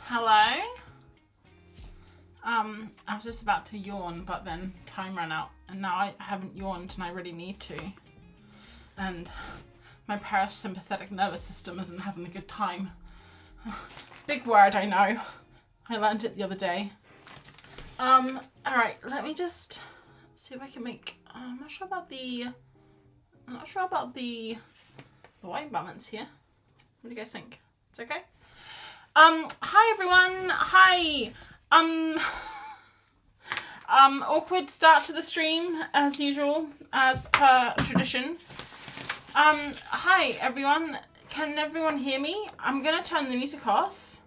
Hello. I was just about to yawn, but then time ran out, and now I haven't yawned, and I really need to. And my parasympathetic nervous system isn't having a good time. Big word, I know. I learned it the other day. All right, let me just see if I can make. I'm not sure about the white balance here. What do you guys think? It's okay. Hi everyone. Hi. Awkward start to the stream as usual, as per tradition. Hi everyone. Can everyone hear me? I'm gonna turn the music off.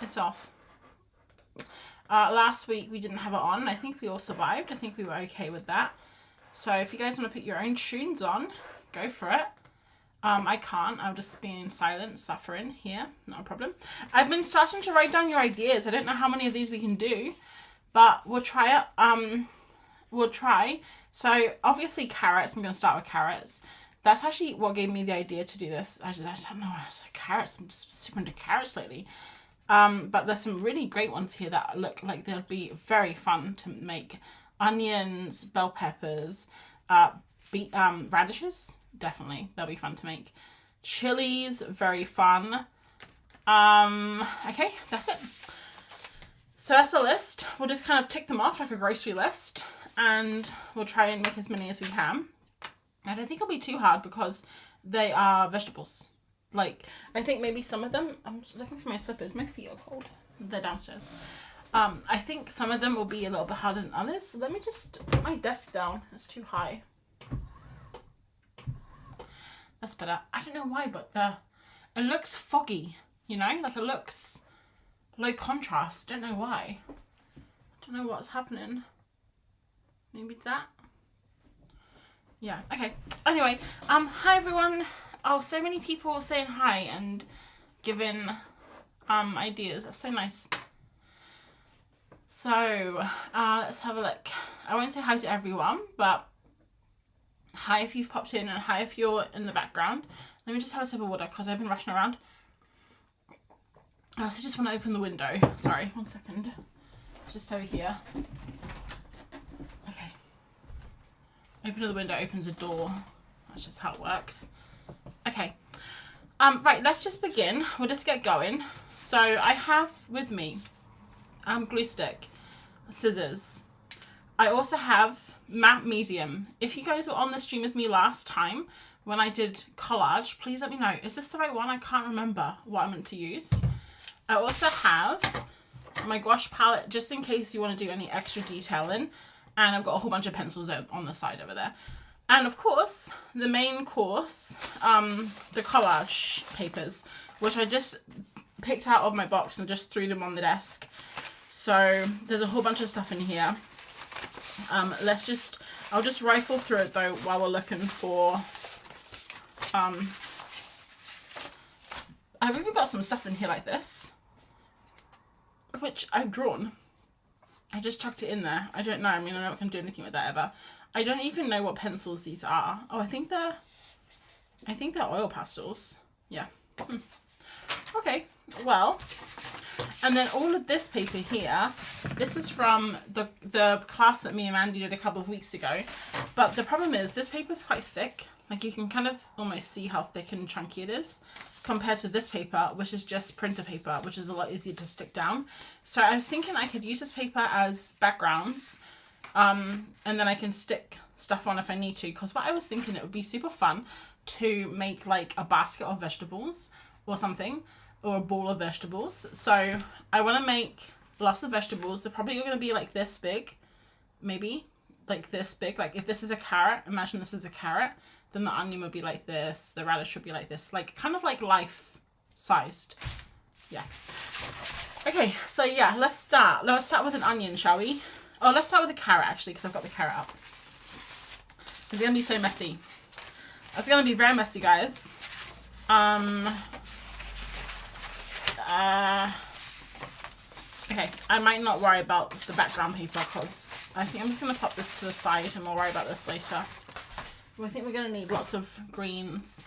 It's off. Last week we didn't have it on. I think we all survived. I think we were okay with that. So if you guys want to put your own tunes on, go for it. I can't. I'll just be in silence, suffering here. Not a problem. I've been starting to write down your ideas. I don't know how many of these we can do, but we'll try it. We'll try. So obviously carrots. I'm going to start with carrots. That's actually what gave me the idea to do this. I just don't know. I was like, carrots. I'm just super into carrots lately. But there's some really great ones here that look like they'll be very fun to make. Onions, bell peppers, radishes. Definitely, they'll be fun to make. Chilies, very fun. Okay, that's it. So that's a list. We'll just kind of tick them off like a grocery list, and we'll try and make as many as we can. I don't think it'll be too hard because they are vegetables. Like, I think maybe some of them, I'm just looking for my slippers. My feet are cold. They're downstairs. I think some of them will be a little bit harder than others. So let me just put my desk down. It's too high. That's better. I don't know why, but it looks foggy, you know? Like it looks low contrast. Don't know why. Don't know what's happening. Maybe that. Yeah, okay. Anyway, hi everyone. Oh, so many people saying hi and giving ideas. That's so nice. So, let's have a look. I won't say hi to everyone, but hi if you've popped in and hi if you're in the background. Let me just have a sip of water because I've been rushing around. I also just want to open the window. Sorry, 1 second. It's just over here. Okay. Opening the window opens a door. That's just how it works. Okay. Right, let's just begin. We'll just get going. So I have with me glue stick, scissors. I also have matte medium. If you guys were on the stream with me last time when I did collage, please let me know. Is this the right one? I can't remember what I meant to use. I also have my gouache palette just in case you want to do any extra detailing. And I've got a whole bunch of pencils on the side over there. And of course, the main course, the collage papers, which I just picked out of my box and just threw them on the desk. So there's a whole bunch of stuff in here. I'll just rifle through it though while we're looking for I've even got some stuff in here like this, which I've drawn. I just chucked it in there. I don't know. I mean, I'm not going to do anything with that ever. I don't even know what pencils these are. Oh, I think they're oil pastels. Yeah. Okay. Well, and then all of this paper here, this is from the class that me and Mandy did a couple of weeks ago. But the problem is this paper is quite thick. Like you can kind of almost see how thick and chunky it is compared to this paper, which is just printer paper, which is a lot easier to stick down. So I was thinking I could use this paper as backgrounds, and then I can stick stuff on if I need to. Because what I was thinking, it would be super fun to make like a basket of vegetables or something, or a bowl of vegetables. So I want to make lots of vegetables. They're probably going to be like this big, maybe like this big. Like if this is a carrot, imagine this is a carrot. Then the onion would be like this, the radish would be like this, like kind of like life-sized. Yeah. Okay, so yeah, let's start. Let's start with an onion, shall we? Oh, let's start with a carrot actually, because I've got the carrot up. It's gonna be so messy. It's gonna be very messy, guys. Okay, I might not worry about the background paper because I think I'm just gonna pop this to the side and we'll worry about this later. I think we're going to need lots of greens,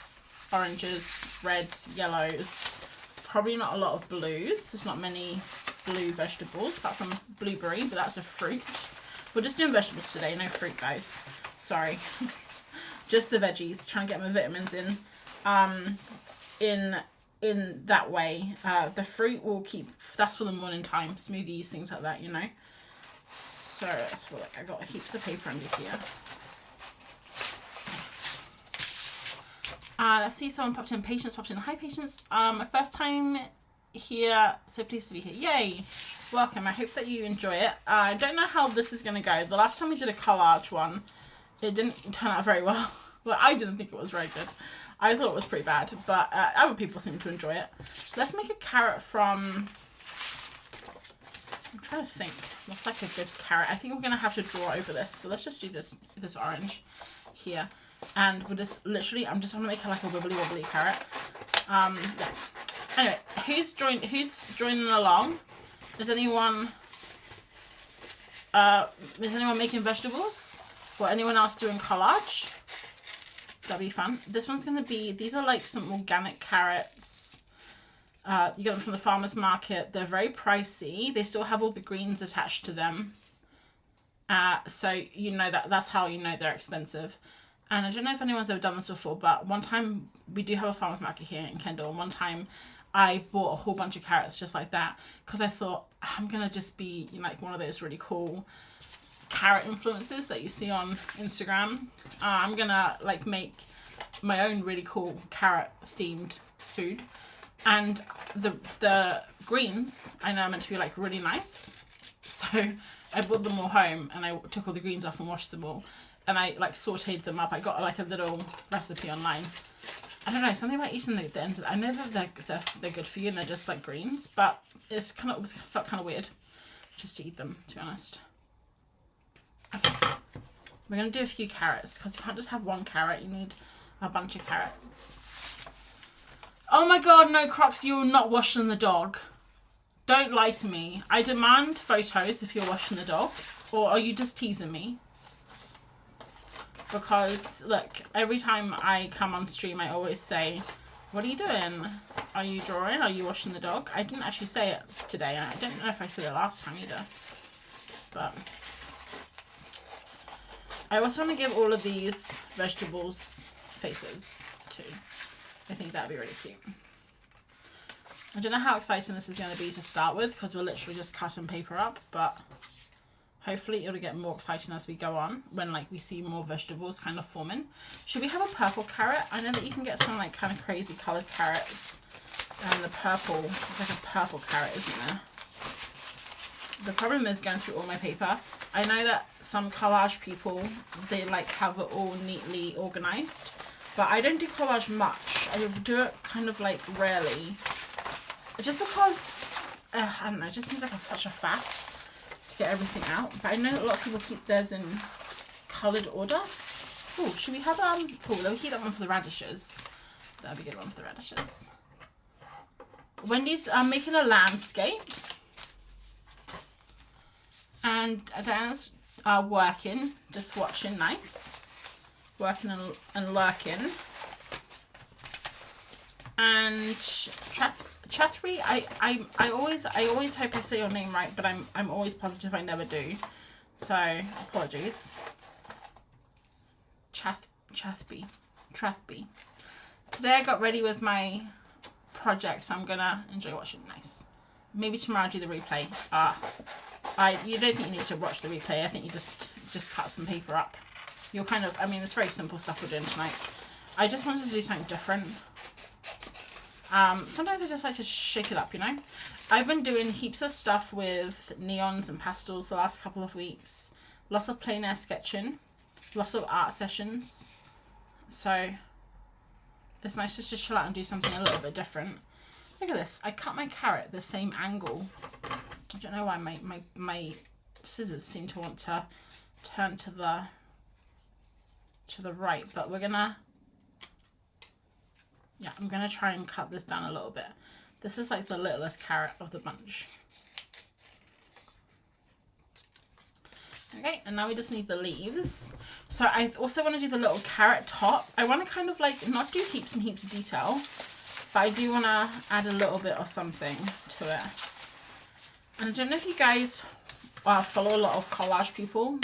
oranges, reds, yellows. Probably not a lot of blues. There's not many blue vegetables apart from blueberry, but that's a fruit. We're just doing vegetables today, no fruit, guys. Sorry. Just the veggies. Trying to get my vitamins in that way. The fruit will keep, that's for the morning time. Smoothies, things like that, you know. So let's feel like I got heaps of paper under here. Let's see, someone popped in. Patience popped in. Hi, Patience. My first time here, so pleased to be here. Yay. Welcome. I hope that you enjoy it. I don't know how this is going to go. The last time we did a collage one, it didn't turn out very well. Well, I didn't think it was very good. I thought it was pretty bad, but other people seem to enjoy it. Let's make a carrot from... I'm trying to think. Looks like a good carrot. I think we're going to have to draw over this. So let's just do this orange here. And we're just literally, I'm just going to make it like a wibbly wobbly carrot. Yeah. Anyway, who's joining along? Is anyone making vegetables? Or anyone else doing collage? That'd be fun. This one's going to be, these are like some organic carrots. You get them from the farmer's market. They're very pricey. They still have all the greens attached to them. So you know that's how you know they're expensive. And I don't know if anyone's ever done this before, but one time we do have a farmer's market here in Kendall. And one time I bought a whole bunch of carrots just like that because I thought I'm going to just be like one of those really cool carrot influencers that you see on Instagram. I'm going to like make my own really cool carrot themed food. And the greens I know are meant to be like really nice. So I brought them all home and I took all the greens off and washed them all. And I like sauteed them up. I got like a little recipe online. I don't know, something about eating the ends. I know that they're good for you and they're just like greens, but it felt kind of weird just to eat them, to be honest. Okay, we're gonna do a few carrots because you can't just have one carrot. You need a bunch of carrots. Oh my God, no, Crocs! You're not washing the dog. Don't lie to me. I demand photos if you're washing the dog, or are you just teasing me? Because, look, every time I come on stream, I always say, what are you doing? Are you drawing? Are you washing the dog? I didn't actually say it today. I don't know if I said it last time either. But I also want to give all of these vegetables faces, too. I think that'd be really cute. I don't know how exciting this is going to be to start with, because we're literally just cutting paper up, but... hopefully it'll get more exciting as we go on when like we see more vegetables kind of forming. Should we have a purple carrot? I know that you can get some like kind of crazy coloured carrots. And the purple, it's like a purple carrot, isn't there? The problem is going through all my paper. I know that some collage people, they like have it all neatly organised. But I don't do collage much. I do it kind of like rarely. Just because, I don't know, it just seems like such a faff to get everything out. But I know a lot of people keep theirs in coloured order. Oh, should we have, oh, let me keep that one for the radishes. That'll be a good one for the radishes. Wendy's making a landscape. And Diana's working, just watching, nice. Working and lurking. And Chathri, I always hope I say your name right, but I'm always positive I never do. So apologies. Chathby. Today I got ready with my project, so I'm gonna enjoy watching. Nice. Maybe tomorrow I'll do the replay. You don't think you need to watch the replay. I think you just cut some paper up. You're kind of, I mean, it's very simple stuff we're doing tonight. I just wanted to do something different. Sometimes I just like to shake it up, you know. I've been doing heaps of stuff with neons and pastels the last couple of weeks. Lots of plein air sketching. Lots of art sessions. So it's nice just to chill out and do something a little bit different. Look at this. I cut my carrot the same angle. I don't know why my scissors seem to want to turn to the right, but we're gonna, yeah, I'm gonna try and cut this down a little bit. This is like the littlest carrot of the bunch. Okay, and now we just need the leaves. So I also want to do the little carrot top. I want to kind of like not do heaps and heaps of detail, but I do want to add a little bit of something to it. And I don't know if you guys follow a lot of collage people.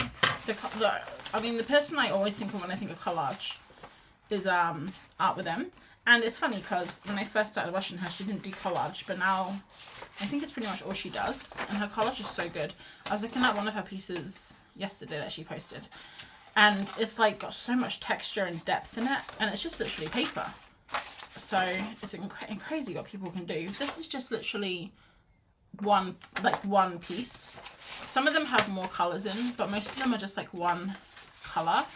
I mean, the person I always think of when I think of collage is Art With Them. And it's funny because when I first started watching her, she didn't do collage, but now I think it's pretty much all she does. And her collage is so good. I was looking at one of her pieces yesterday that she posted, and it's like got so much texture and depth in it, and it's just literally paper. So it's crazy what people can do. This is just literally one piece. Some of them have more colors in, but most of them are just like one color.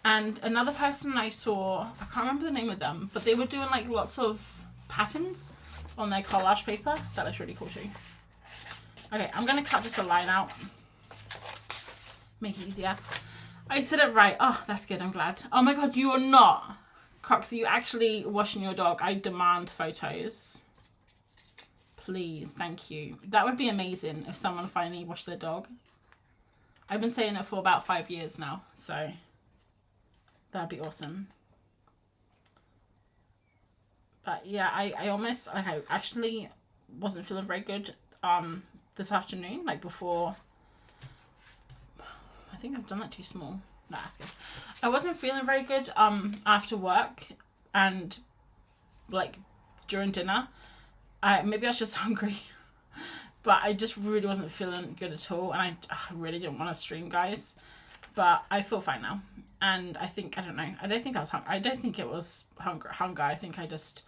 And another person I saw, I can't remember the name of them, but they were doing like lots of patterns on their collage paper. That looks really cool too. Okay, I'm gonna cut just a line out. Make it easier. I said it right. Oh, that's good, I'm glad. Oh my god, you are not. Crocs, are you actually washing your dog? I demand photos. Please, thank you. That would be amazing if someone finally washed their dog. I've been saying it for about 5 years now, so that'd be awesome. But yeah, I actually wasn't feeling very good this afternoon, like before. I think I've done that too small. No, that's good. I wasn't feeling very good after work and like during dinner. Maybe I was just hungry, but I just really wasn't feeling good at all, and I really didn't want to stream, guys. But I feel fine now, and I think, I don't know, I don't think I was hungry. I don't think it was hunger. I think I don't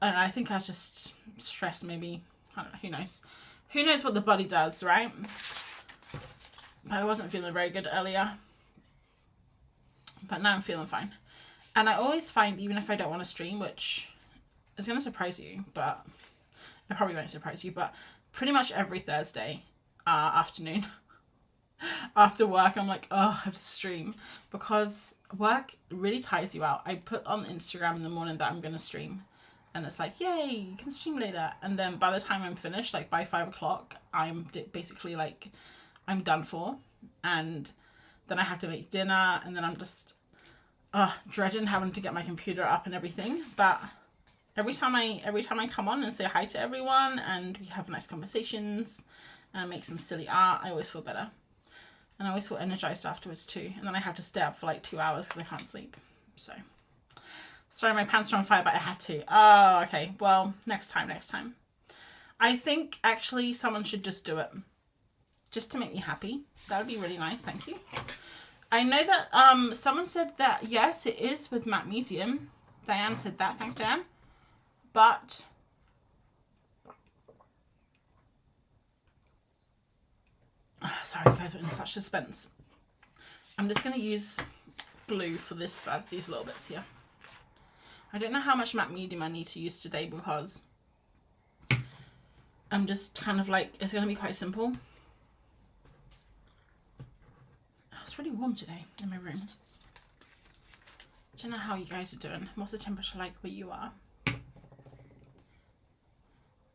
know, I think I was just stressed, maybe. I don't know, who knows? Who knows what the body does, right? But I wasn't feeling very good earlier, but now I'm feeling fine. And I always find, even if I don't want to stream, which is going to surprise you, but it probably won't surprise you, but pretty much every Thursday afternoon after work, I'm like, oh, I have to stream, because work really tires you out. I put on Instagram in the morning that I'm going to stream, and it's like, yay, you can stream later. And then by the time I'm finished, like by 5 o'clock, I'm basically like, I'm done for. And then I have to make dinner, and then I'm just dreading having to get my computer up and everything. But every time I come on and say hi to everyone, and we have nice conversations and make some silly art, I always feel better. And I always feel energized afterwards too. And then I have to stay up for like 2 hours because I can't sleep. So, sorry, my pants are on fire, but I had to. Oh, okay. Well, next time. I think actually someone should just do it. Just to make me happy. That would be really nice. Thank you. I know that someone said that, yes, it is with matte medium. Diane said that. Thanks, Diane. But sorry, guys, we're in such suspense. I'm just going to use blue for this first, these little bits here. I don't know how much matte medium I need to use today, because I'm just kind of like, it's going to be quite simple. It's really warm today in my room. I don't know how you guys are doing. What's the temperature like where you are?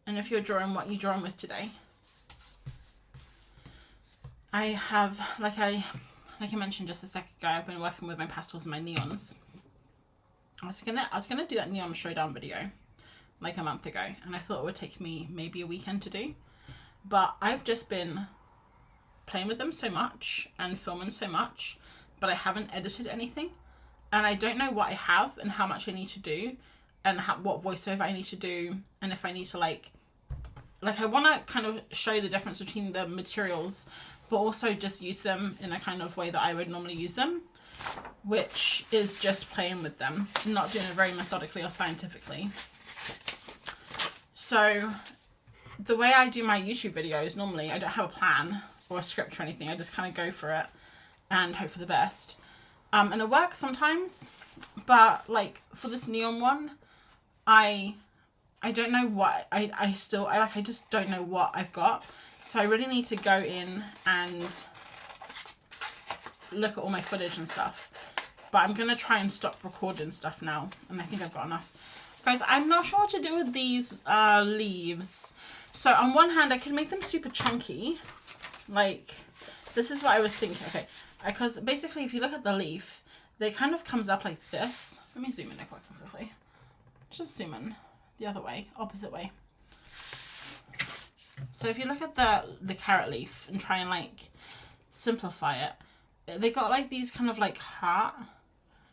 And if you're drawing, what you're drawing with today. I have, like I mentioned just a second ago, I've been working with my pastels and my neons. I was gonna do that neon showdown video like a month ago, and I thought it would take me maybe a weekend to do. But I've just been playing with them so much and filming so much, but I haven't edited anything. And I don't know what I have and how much I need to do and what voiceover I need to do, and if I need to like I want to kind of show the difference between the materials, but also just use them in a kind of way that I would normally use them, which is just playing with them, not doing it very methodically or scientifically. So the way I do my YouTube videos, normally I don't have a plan or a script or anything. I just kind of go for it and hope for the best. And it works sometimes, but like for this neon one, I don't know what I just don't know what I've got. So I really need to go in and look at all my footage and stuff. But I'm going to try and stop recording stuff now. And I think I've got enough. Guys, I'm not sure what to do with these leaves. So on one hand, I can make them super chunky. Like, this is what I was thinking. Okay, because basically if you look at the leaf, they kind of comes up like this. Let me zoom in quickly. Just zoom in the other way, opposite way. So if you look at the carrot leaf and try and like simplify it, they got like these kind of like heart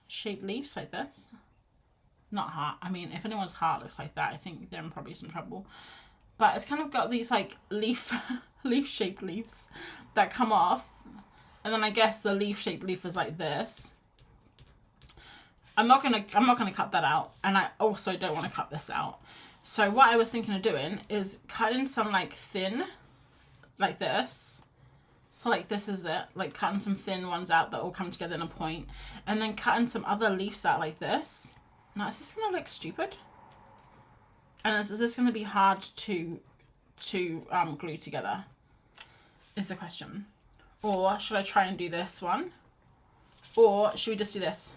shaped leaves like this. Not heart. I mean, if anyone's heart looks like that, I think they're in probably some trouble. But it's kind of got these like leaf shaped leaves that come off. And then I guess the leaf shaped leaf is like this. I'm not gonna cut that out, and I also don't want to cut this out. So what I was thinking of doing is cutting some like thin, like this. So like this is it, like cutting some thin ones out that all come together in a point, and then cutting some other leaves out like this. Now is this gonna look stupid? And is this gonna be hard to glue together? Is the question. Or should I try and do this one? Or should we just do this?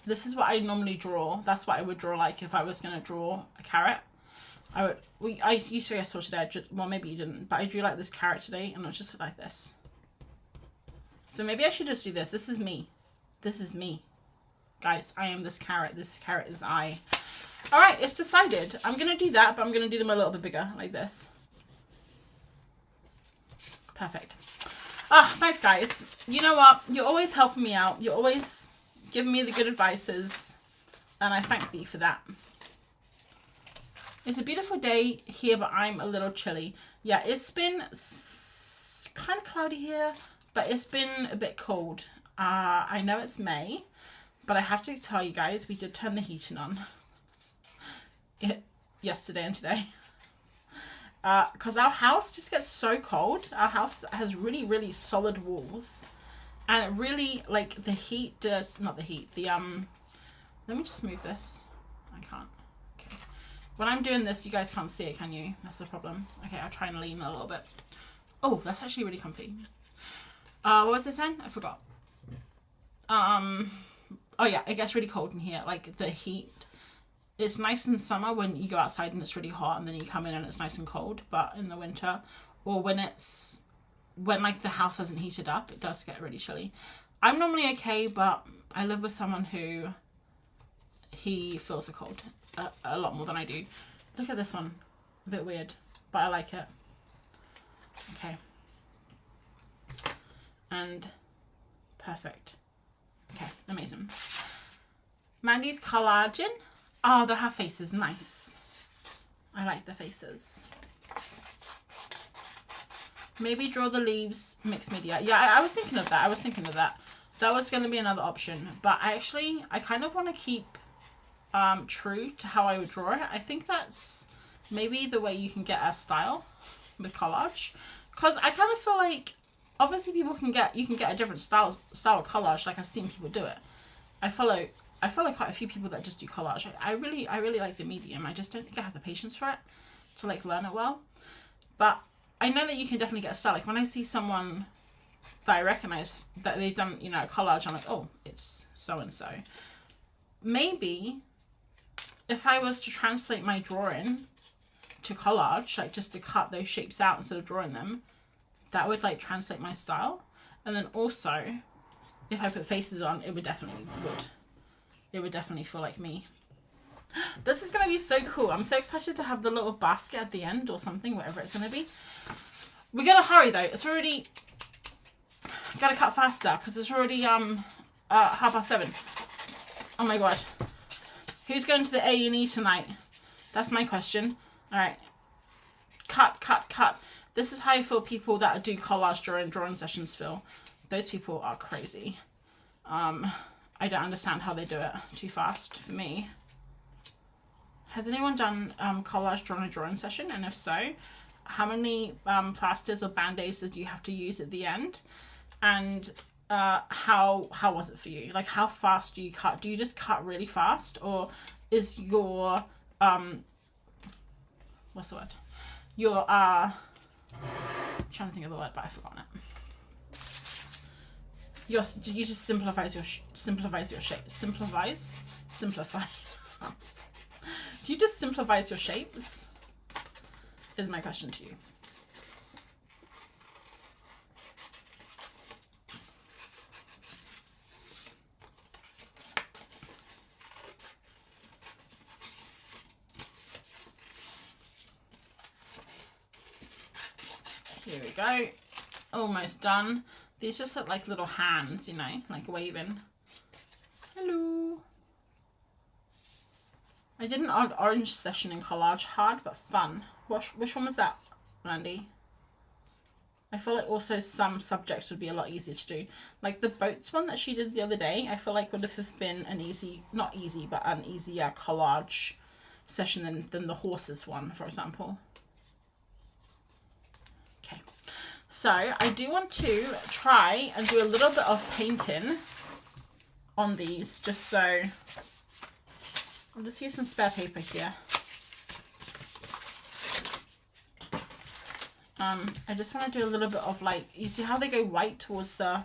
This is what I normally draw. That's what I would draw like if I was going to draw a carrot. I used to saw today, well maybe you didn't, but I drew like this carrot today and it was just like this. So maybe I should just do this. This is me. This is me. Guys, I am this carrot. This carrot is I. Alright, it's decided. I'm going to do that, but I'm going to do them a little bit bigger, like this. Perfect. Ah, thanks guys. You know what? You're always helping me out. You're always giving me the good advices, and I thank thee for that. It's a beautiful day here, but I'm a little chilly. Yeah, it's been kind of cloudy here, but it's been a bit cold. I know it's May, but I have to tell you guys, we did turn the heating on yesterday and today. Because our house just gets so cold. Our house has really, really solid walls. And it really, like, the heat does, not the heat, the, let me just move this. I can't. Okay. When I'm doing this, you guys can't see it, can you? That's the problem. Okay, I'll try and lean a little bit. Oh, that's actually really comfy. What was I saying? I forgot. Oh yeah, it gets really cold in here. Like, the heat. It's nice in summer when you go outside and it's really hot, and then you come in and it's nice and cold. But in the winter, or when like the house hasn't heated up, it does get really chilly. I'm normally okay, but I live with someone who he feels the cold a lot more than I do. Look at this one. A bit weird, but I like it. Okay. And perfect. Okay, amazing. Mandy's collaging. Oh, they have faces. Nice. I like the faces. Maybe draw the leaves, mixed media. Yeah, I was thinking of that. That was going to be another option. But I kind of want to keep true to how I would draw it. I think that's maybe the way you can get a style with collage. Because I kind of feel like, obviously you can get a different style of collage. Like I've seen people do it. I follow quite a few people that just do collage. I really like the medium. I just don't think I have the patience for it to like learn it well. But I know that you can definitely get a style. Like when I see someone that I recognize that they've done, you know, a collage. I'm like, oh, it's so and so. Maybe if I was to translate my drawing to collage, like just to cut those shapes out instead of drawing them, that would like translate my style. And then also, if I put faces on, it would definitely feel like me. This is gonna be so cool. I'm so excited to have the little basket at the end or something, whatever it's gonna be. We gotta hurry though. It's already, gotta cut faster because it's already 7:30. Oh my god. Who's going to the A&E tonight? That's my question. All right. Cut. This is how I feel people that do collage during drawing sessions feel. Those people are crazy. I don't understand how they do it too fast for me. Has anyone done collage during a drawing session? And if so, how many plasters or band-aids did you have to use at the end? And how was it for you? Like, how fast do you cut? Do you just cut really fast, or is your what's the word? Your I'm trying to think of the word, but I've forgotten it. Do you just simplify your shape? Simplify. Do you just simplify your shapes? Is my question to you. Here we go. Almost done. These just look like little hands, you know, like waving. Hello. I did an orange session in collage. Hard but fun. Which one was that, Randy? I feel like also some subjects would be a lot easier to do. Like the boats one that she did the other day, I feel like would have been an easy, not easy, but an easier collage session than the horses one, for example. Okay. So I do want to try and do a little bit of painting on these, just so I'll just use some spare paper here. I just want to do a little bit of like, you see how they go white towards the,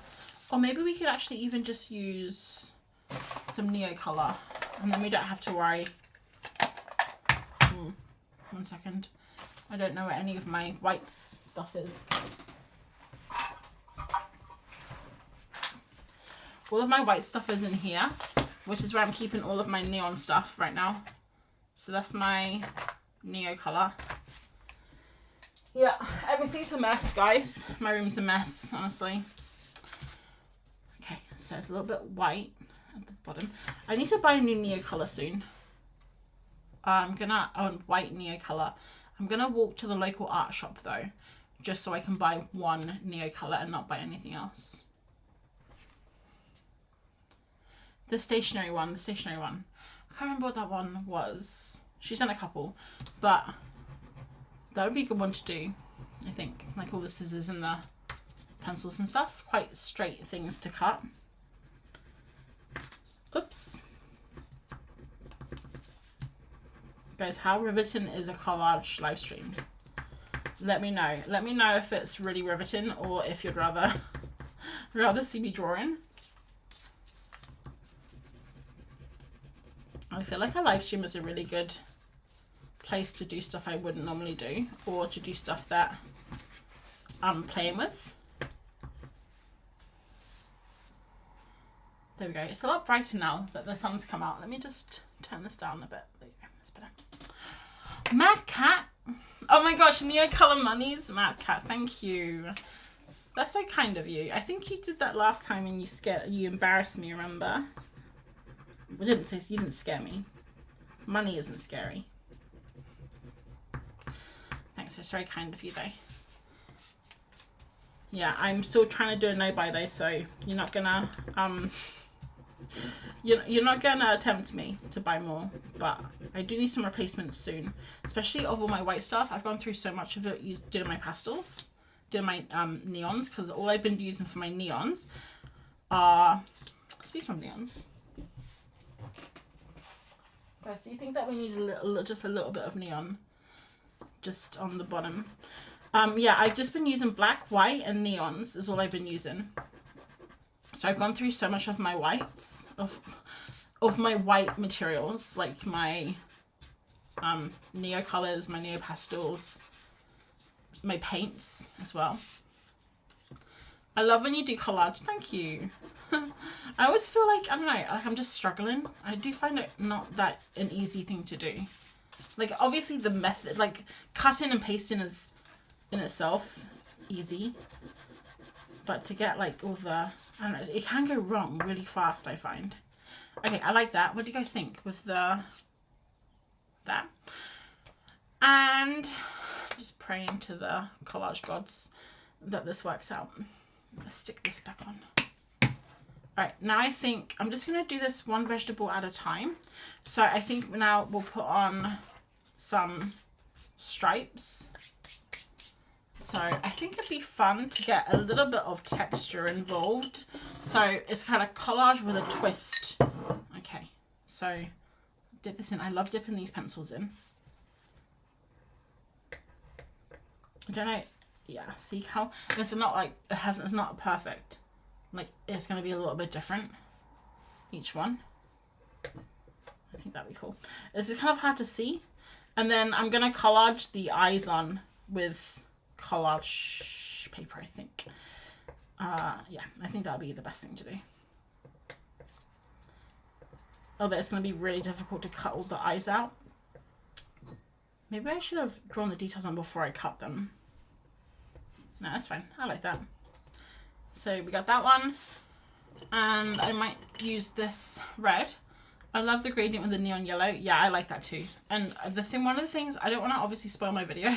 or maybe we could actually even just use some neo color and then we don't have to worry. 1 second. I don't know where any of my white stuff is. All of my white stuff is in here, which is where I'm keeping all of my neon stuff right now. So that's my neo color. Yeah, everything's a mess, guys. My room's a mess, honestly. Okay, so it's a little bit white at the bottom. I need to buy a new neo color soon. White neo color. I'm gonna walk to the local art shop though, just so I can buy one neo color and not buy anything else. The stationary one. I can't remember what that one was. She's done a couple, but that would be a good one to do, I think. Like all the scissors and the pencils and stuff. Quite straight things to cut. Oops. Guys, how riveting is a collage live stream? Let me know. Let me know if it's really riveting or if you'd rather see me drawing. I feel like a live stream is a really good place to do stuff I wouldn't normally do, or to do stuff that I'm playing with. There we go. It's a lot brighter now that the sun's come out. Let me just turn this down a bit. There you go. That's better. Mad Cat. Oh my gosh, Neo Color Monies. Mad Cat, thank you. That's so kind of you. I think you did that last time and you embarrassed me, remember? I didn't say, you didn't scare me. Money isn't scary. Thanks, it's very kind of you though. Yeah, I'm still trying to do a no-buy though, so you're not gonna you're not gonna attempt me to buy more, but I do need some replacements soon, especially of all my white stuff. I've gone through so much of it doing my pastels, doing my neons, because all I've been using for my neons are, speaking of neons, guys, do you think that we need just a little bit of neon just on the bottom? Yeah, I've just been using black, white, and neons is all I've been using. So I've gone through so much of my whites, of my white materials, like my neo colors, my neo pastels, my paints as well. I love when you do collage. Thank you. I always feel like, I don't know, like I'm just struggling. I do find it not that an easy thing to do. Like, obviously the method, like cutting and pasting is in itself easy. But to get like all the, I don't know, it can go wrong really fast, I find. Okay, I like that. What do you guys think with that? And just praying to the collage gods that this works out. Let's stick this back on. Alright, now I think I'm just going to do this one vegetable at a time. So I think now we'll put on some stripes. So I think it'd be fun to get a little bit of texture involved. So it's kind of collage with a twist. Okay, so dip this in. I love dipping these pencils in. I don't know. Yeah, see how it's not like it's not perfect. Like it's going to be a little bit different each one. I think that'd be cool. This is kind of hard to see. And then I'm going to collage the eyes on with collage paper, I think. Yeah, I think that would be the best thing to do. Although it's going to be really difficult to cut all the eyes out. Maybe I should have drawn the details on before I cut them. No, that's fine. I like that. So we got that one. And I might use this red. I love the gradient with the neon yellow. Yeah, I like that too. And one of the things, I don't want to obviously spoil my video.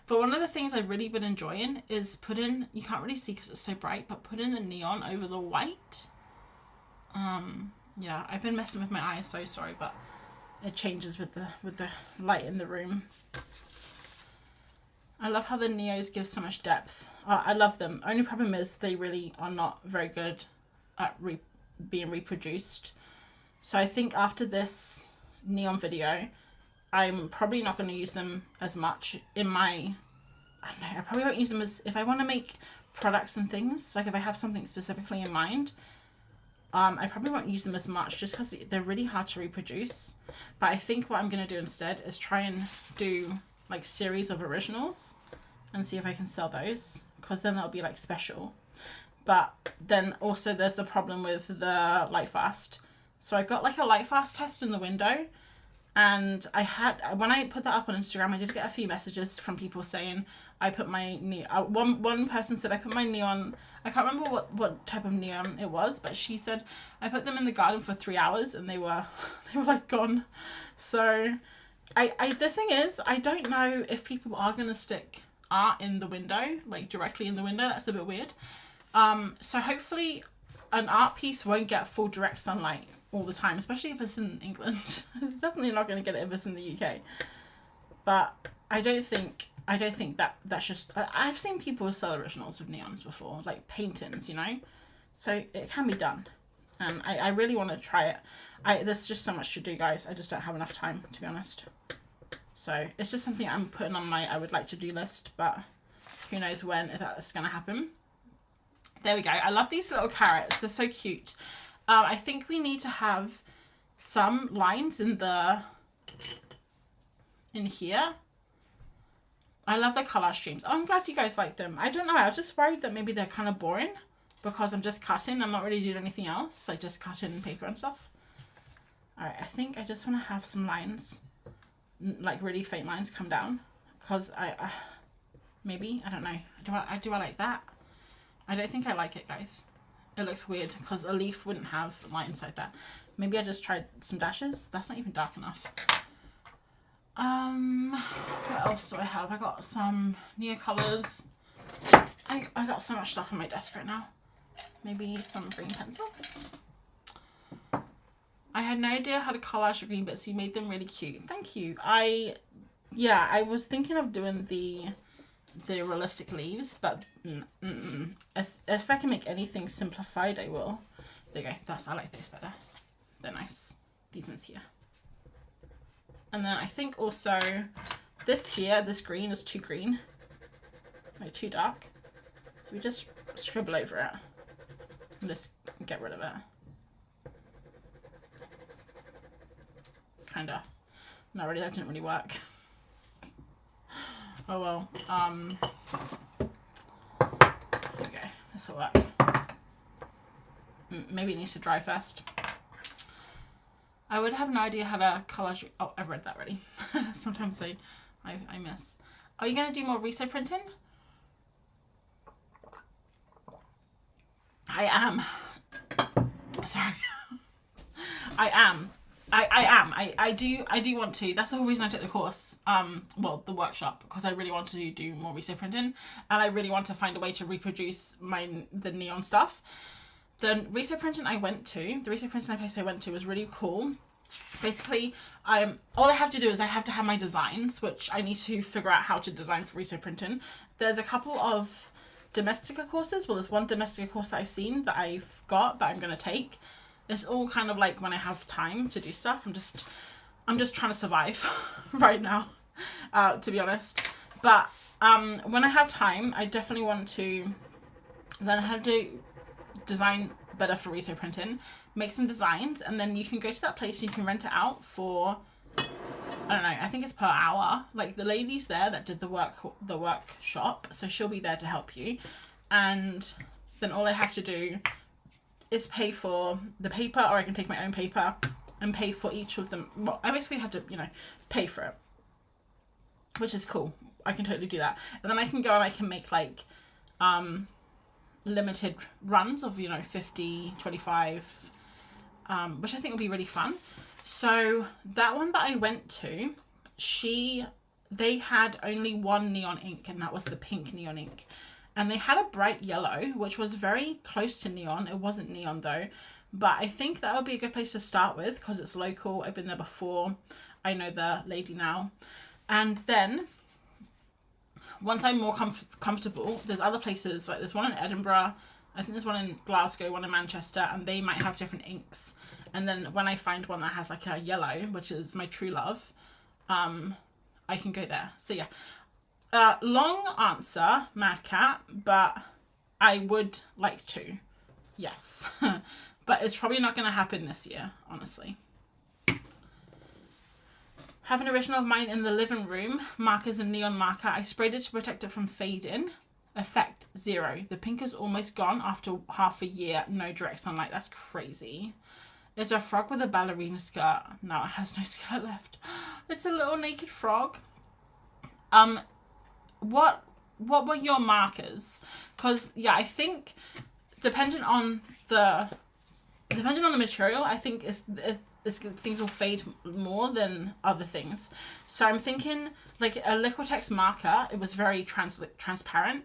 But one of the things I've really been enjoying is putting, you can't really see because it's so bright, but putting the neon over the white. Yeah, I've been messing with my eye, so sorry, but it changes with the light in the room. I love how the neos give so much depth. I love them. Only problem is they really are not very good at being reproduced. So I think after this neon video, I'm probably not going to use them as much in my, I don't know, I probably won't use them as, if I want to make products and things, like if I have something specifically in mind, I probably won't use them as much just because they're really hard to reproduce. But I think what I'm going to do instead is try and do like series of originals and see if I can sell those, because then that'll be like special. But then also there's the problem with the light fast. So I got like a light fast test in the window. And I had, when I put that up on Instagram, I did get a few messages from people saying I put my one person said I put my neon, I can't remember what type of neon it was, but she said I put them in the garden for 3 hours and they were like gone. So the thing is, I don't know if people are going to stick art in the window, like directly in the window. That's a bit weird. So hopefully an art piece won't get full direct sunlight all the time, especially if it's in England. It's definitely not going to get it if it's in the UK. But I don't think that's just, I've seen people sell originals with neons before, like paintings, you know, so it can be done. And I really want to try it. There's just so much to do, guys. I just don't have enough time, to be honest. So it's just something I'm putting on my I would like to do list, but who knows when, if that's going to happen. There we go. I love these little carrots. They're so cute. I think we need to have some lines in here. I love the color streams. Oh, I'm glad you guys like them. I don't know. I was just worried that maybe they're kind of boring because I'm just cutting. I'm not really doing anything else. Like just cutting paper and stuff. All right. I think I just want to have some lines, like really faint lines come down, because maybe, I don't know. Do I like that? I don't think I like it, guys. It looks weird because a leaf wouldn't have lines like that. Maybe I just tried some dashes. That's not even dark enough. What else do I have? I got some neo colors. I got so much stuff on my desk right now. Maybe some green pencil. I had no idea how to collage the green bits. You made them really cute. Thank you. I was thinking of doing the realistic leaves, but if I can make anything simplified, I will. There you go. I like this better. They're nice. These ones here. And then I think also this here, this green is too green. like too dark. So we just scribble over it and just get rid of it. Kinda. No, really, that didn't really work. Oh well. Okay, this will work. Maybe it needs to dry first. I would have no idea how to collage. Oh, I've read that already. Sometimes I miss. Are you going to do more research printing? I am. Sorry. I am. I do want to. That's the whole reason I took the course. Well, the workshop, because I really want to do more research printing, and I really want to find a way to reproduce the neon stuff. The research printing I went to, the research printing place I went to was really cool. Basically, all I have to do is I have to have my designs, which I need to figure out how to design for research printing. There's a couple of Domestica courses. Well, there's one Domestica course that I've seen that I've got that I'm going to take. It's all kind of like when I have time to do stuff. I'm just trying to survive right now, to be honest. But when I have time, I definitely want to learn how to design better for research printing, make some designs, and then you can go to that place and you can rent it out for, I don't know, I think it's per hour. Like the lady's there that did the workshop, so she'll be there to help you, and then all I have to do is pay for the paper, or I can take my own paper and pay for each of them. Well, I basically had to, pay for it, which is cool. I can totally do that, and then I can go and I can make like limited runs of 50, 25, which I think would be really fun. So that one that I went to, they had only one neon ink, and that was the pink neon ink, and they had a bright yellow which was very close to neon. It wasn't neon though, but I think that would be a good place to start with because it's local. I've been there before, I know the lady now, and then once I'm more comfortable, there's other places, like there's one in Edinburgh, I think there's one in Glasgow, one in Manchester, and they might have different inks. And then when I find one that has like a yellow, which is my true love, I can go there. So yeah, long answer, Mad Cat, but I would like to, yes. But it's probably not going to happen this year, honestly. Have an original of mine in the living room. Markers and neon marker. I sprayed it to protect it from fading. Effect 0. The pink is almost gone after half a year. No direct sunlight. That's crazy. It's a frog with a ballerina skirt. No, it has no skirt left. It's a little naked frog. What were your markers? Because yeah, I think depending on the material, I think things will fade more than other things. So I'm thinking like a Liquitex marker, it was very transparent.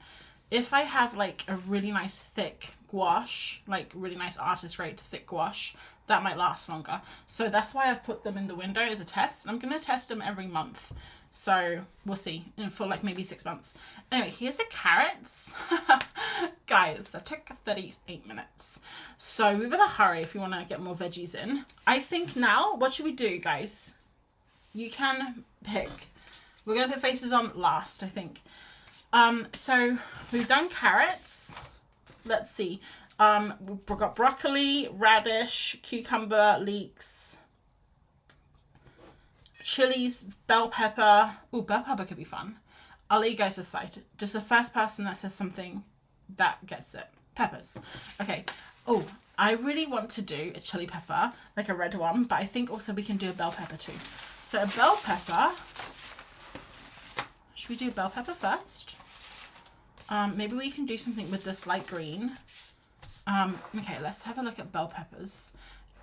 If I have like a really nice thick gouache, like really nice artist grade thick gouache, that might last longer. So that's why I've put them in the window as a test. I'm going to test them every month. So we'll see for like maybe 6 months. Anyway, here's the carrots. Guys, that took 38 minutes. So we better hurry if you want to get more veggies in. I think now, what should we do, guys? You can pick. We're going to put faces on last, I think. So we've done carrots. Let's see. We've got broccoli, radish, cucumber, leeks, chilies, bell pepper. Ooh, bell pepper could be fun. I'll let you guys decide. Just the first person that says something, that gets it. Peppers. Okay. Oh, I really want to do a chili pepper, like a red one, but I think also we can do a bell pepper too. So a bell pepper. Should we do a bell pepper first? Maybe we can do something with this light green. Okay, let's have a look at bell peppers.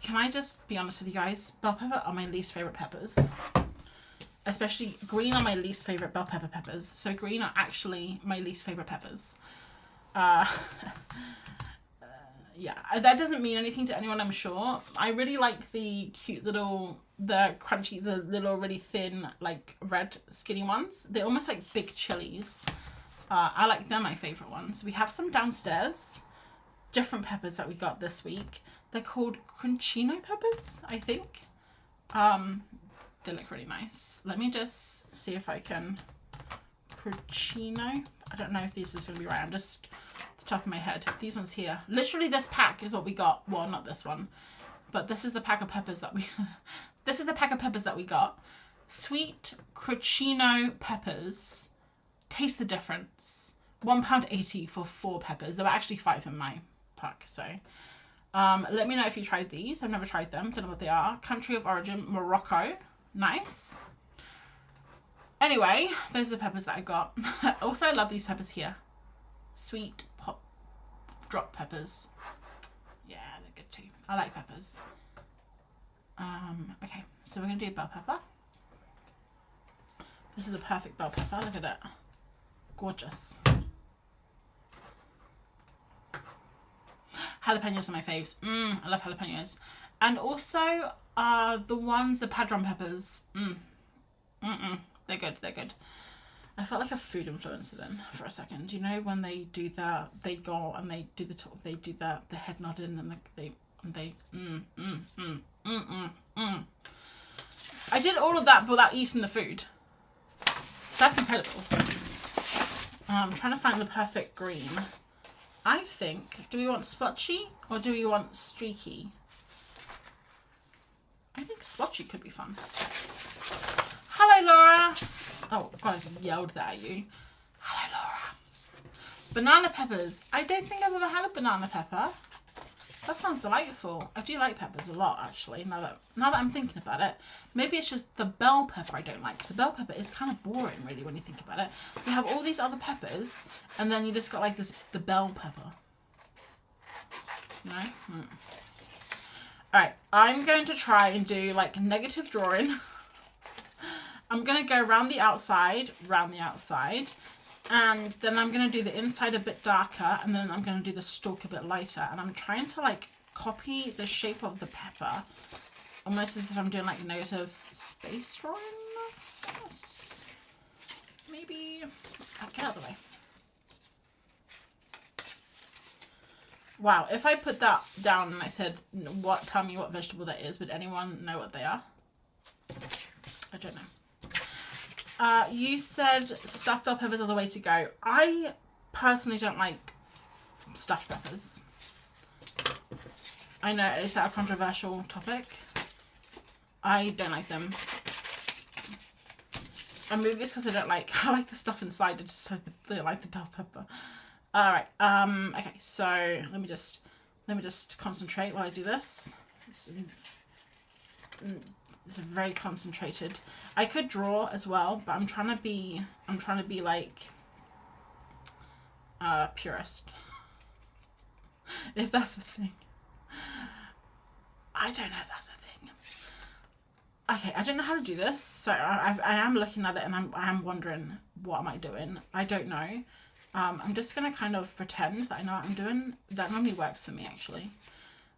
Can I just be honest with you guys? Bell pepper are my least favorite peppers. Especially green are my least favorite bell pepper peppers. So green are actually my least favorite peppers. Yeah, that doesn't mean anything to anyone, I'm sure. I really like the cute little, the crunchy, the little really thin, like red skinny ones. They're almost like big chilies. I like them, my favorite ones. We have some downstairs. Different peppers that we got this week. They're called crunchino peppers, I think. They look really nice. Let me just see if I can Crucino. I don't know if this is going to be right. I'm just at the top of my head. These ones here. Literally this pack is what we got. Well, not this one. But this is the pack of peppers that we... this is the pack of peppers that we got. Sweet Crucino peppers. Taste the difference. £1.80 for 4 peppers. There were actually 5 in my pack, so... let me know if you tried these. I've never tried them. Don't know what they are. Country of origin, Morocco. Nice. Anyway, those are the peppers that I got. Also, I love these peppers here. Sweet pop drop peppers. Yeah, they're good too. I like peppers. Okay, so we're going to do bell pepper. This is a perfect bell pepper. Look at it. Gorgeous. Jalapenos are my faves. I love jalapenos. And also the Padron peppers. They're good. They're good. I felt like a food influencer then for a second. You know when they do that, they go and they do the top, they do the head nodding and they I did all of that without eating the food. That's incredible. I'm trying to find the perfect green. I think, do we want splotchy or do we want streaky? I think splotchy could be fun. Hello, Laura. Oh, God, I just yelled that at you. Hello, Laura. Banana peppers. I don't think I've ever had a banana pepper. That sounds delightful. I do like peppers a lot, actually, now that I'm thinking about it. Maybe it's just the bell pepper I don't like, because the bell pepper is kind of boring, really, when you think about it. You have all these other peppers, and then you just got, like, the bell pepper. No? Alright, I'm going to try and do, like, negative drawing. I'm going to go round the outside, and then I'm going to do the inside a bit darker, and then I'm going to do the stalk a bit lighter. And I'm trying to, like, copy the shape of the pepper, almost as if I'm doing, like, negative space drawing. Yes. Maybe I'll get out of the way. Wow, if I put that down and I said, tell me what vegetable that is, would anyone know what they are? I don't know. You said stuffed bell peppers are the way to go. I personally don't like stuffed peppers. I know it's a controversial topic. I don't like them. And maybe it's because I like the stuff inside. I just don't like the bell pepper. All right. Okay. So let me just concentrate while I do this. It's very concentrated. I could draw as well, but I'm trying to be like purist. If that's the thing. I don't know if that's the thing. Okay, I don't know how to do this, so I am looking at it and I am wondering, what am I doing? I don't know. I'm just gonna kind of pretend that I know what I'm doing. That normally works for me, actually.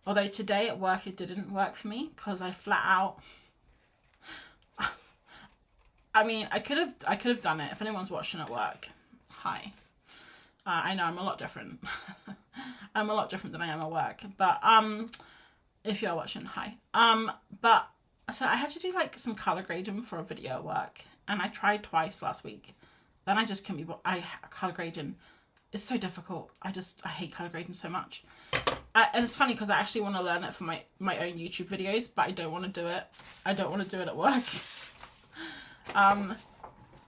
Although today at work it didn't work for me because I flat out. I mean, I could have done it. If anyone's watching at work, hi. I know I'm a lot different. I'm a lot different than I am at work. But if you're watching, hi. But so I had to do like some color grading for a video at work, and I tried twice last week. Then I just couldn't be. Color grading is so difficult. I hate color grading so much. And it's funny because I actually want to learn it for my own YouTube videos, but I don't want to do it. I don't want to do it at work.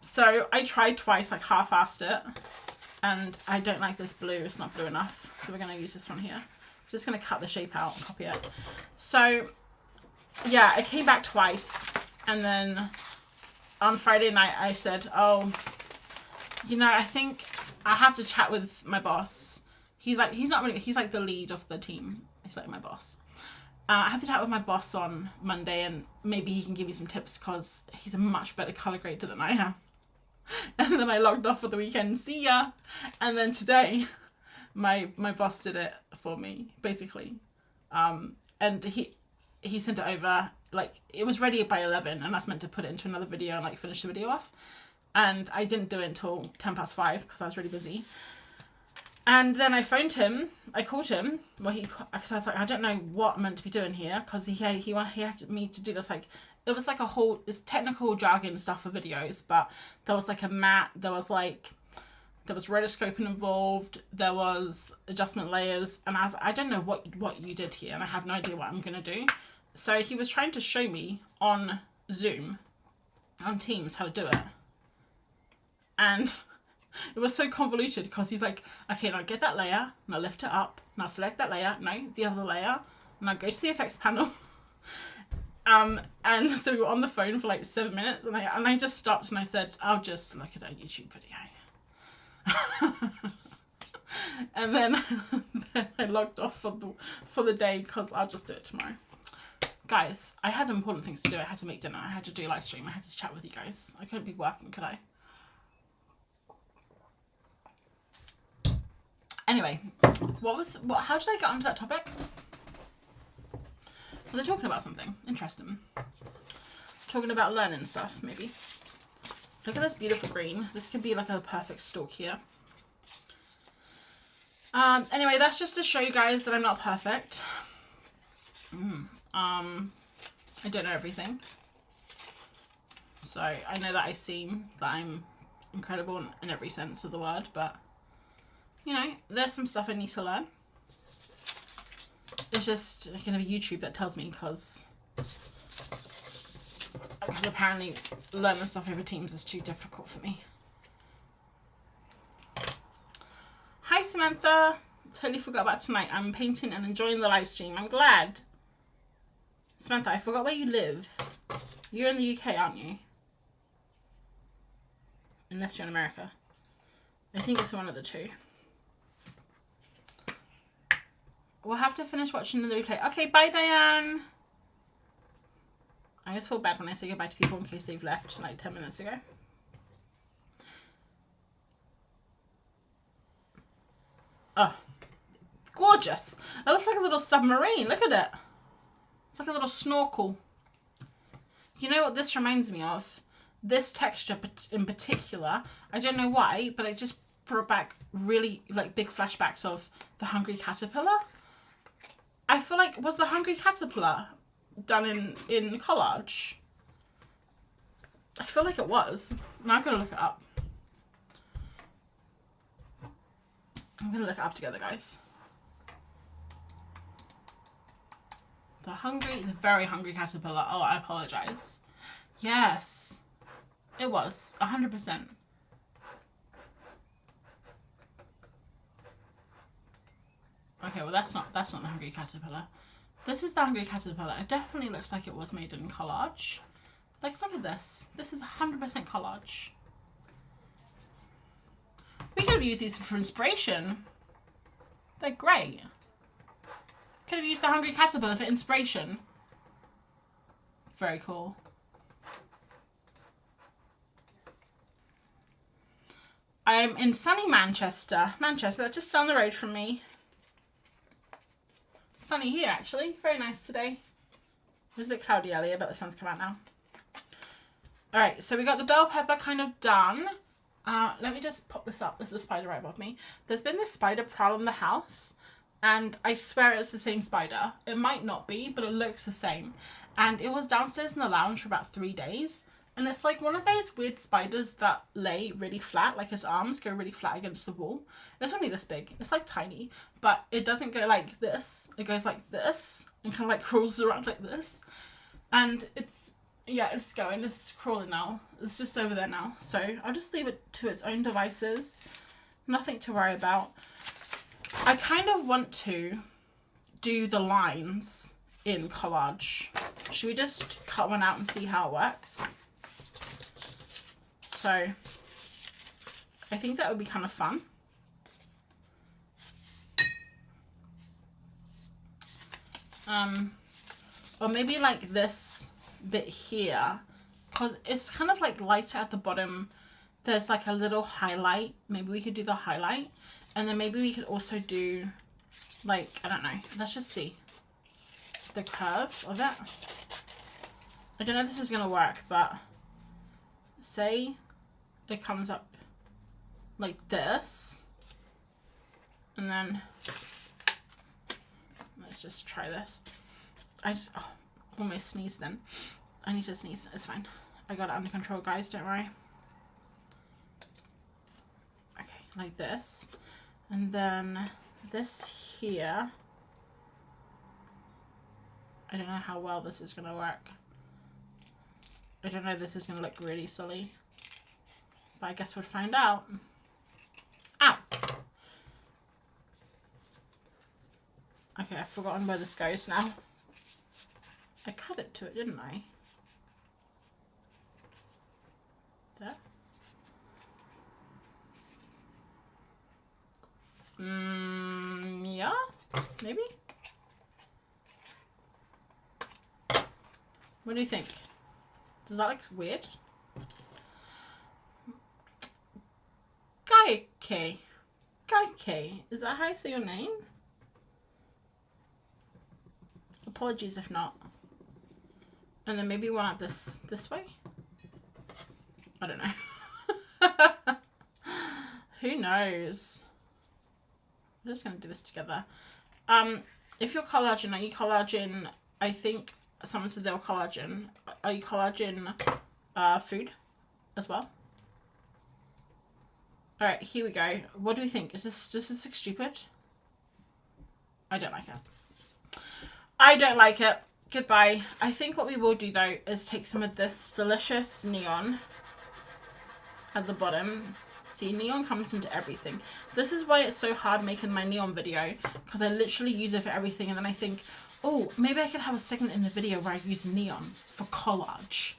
So I tried twice, like half-assed it, and I don't like this blue. It's not blue enough, so we're going to use this one here. I'm just going to cut the shape out and copy it. So yeah, I came back twice, and then on Friday night I said, oh, you know, I think I have to chat with my boss. He's like the lead of the team. He's like my boss. I have to chat with my boss on Monday, and maybe he can give me some tips because he's a much better color grader than I am. And then I logged off for the weekend. See ya. And then today, my boss did it for me, basically. And he sent it over. Like, it was ready by 11, and that's meant to put it into another video and like finish the video off. And I didn't do it until 5:10 because I was really busy. And then I phoned him. I called him. Well, because I was like, I don't know what I'm meant to be doing here, because he had me to do this like it was like a whole, it's technical jargon stuff for videos, but there was like a mat, there was rotoscoping involved, there was adjustment layers, and I don't know what you did here, and I have no idea what I'm gonna do. So he was trying to show me on Zoom, on Teams, how to do it. And it was so convoluted because he's like, okay, now get that layer, now lift it up, now select that layer, no, the other layer, now go to the effects panel. And so we were on the phone for like 7 minutes, and I just stopped and I said, I'll just look at a YouTube video. And then I logged off for the day because I'll just do it tomorrow. Guys, I had important things to do. I had to make dinner, I had to do a live stream, I had to chat with you guys. I couldn't be working, could I? Anyway, how did I get onto that topic? Was I talking about something interesting? Talking about learning stuff, maybe. Look at this beautiful green. This could be like a perfect stalk here. Anyway, that's just to show you guys that I'm not perfect. I don't know everything. So I know that I seem that I'm incredible in every sense of the word, but you know, there's some stuff I need to learn. It's just going to be YouTube that tells me, because apparently learning stuff over Teams is too difficult for me. Hi Samantha, totally forgot about tonight. I'm painting and enjoying the live stream. I'm glad. Samantha, I forgot where you live. You're in the UK, aren't you? Unless you're in America. I think it's one of the two. We'll have to finish watching the replay. Okay, bye Diane. I always feel bad when I say goodbye to people in case they've left like 10 minutes ago. Oh, gorgeous. That looks like a little submarine. Look at it. It's like a little snorkel. You know what this reminds me of? This texture in particular. I don't know why, but it just brought back really like big flashbacks of the Hungry Caterpillar. I feel like, was the Hungry Caterpillar done in collage? I feel like it was. Now I'm going to look it up. I'm going to look it up together, guys. The very hungry caterpillar. Oh, I apologize. Yes. It was. 100%. Okay, well that's not the Hungry Caterpillar. This is the Hungry Caterpillar. It definitely looks like it was made in collage. Like, look at this. This is 100% collage. We could have used these for inspiration. They're great. Could have used the Hungry Caterpillar for inspiration. Very cool. I'm in sunny Manchester. Manchester, that's just down the road from me. Sunny here, actually. Very nice today. It was a bit cloudy earlier, but the sun's come out now. Alright, so we got the bell pepper kind of done. Let me just pop this up. There's a spider right above me. There's been this spider prowling the house, and I swear it's the same spider. It might not be, but it looks the same. And it was downstairs in the lounge for about 3 days. And it's like one of those weird spiders that lay really flat, like its arms go really flat against the wall. It's only this big. It's like tiny, but it doesn't go like this. It goes like this and kind of like crawls around like this. And it's crawling now. It's just over there now. So I'll just leave it to its own devices. Nothing to worry about. I kind of want to do the lines in collage. Should we just cut one out and see how it works? So I think that would be kind of fun. Or maybe like this bit here, because it's kind of like lighter at the bottom. There's like a little highlight. Maybe we could do the highlight, and then maybe we could also do like, I don't know, let's just see the curve of it. I don't know if this is gonna work, but say it comes up like this, and then let's just try this. I almost sneezed then. I need to sneeze. It's fine. I got it under control, guys. Don't worry. Okay, like this. And then this here. I don't know how well this is going to work. I don't know if this is going to look really silly. But I guess we'll find out. Ow! Okay, I've forgotten where this goes now. I cut it to it, didn't I? There. Yeah, maybe? What do you think? Does that look weird? Gaike. Gaike. Is that how I say your name? Apologies if not. And then maybe one out this way? I don't know. Who knows? I'm just going to do this together. If you're collaging, are you collaging, I think someone said they were collaging. Are you collaging food as well? Alright, here we go. What do we think? Does this look stupid? I don't like it. I don't like it. Goodbye. I think what we will do though is take some of this delicious neon at the bottom. See, neon comes into everything. This is why it's so hard making my neon video, because I literally use it for everything, and then I think, oh, maybe I could have a segment in the video where I use neon for collage.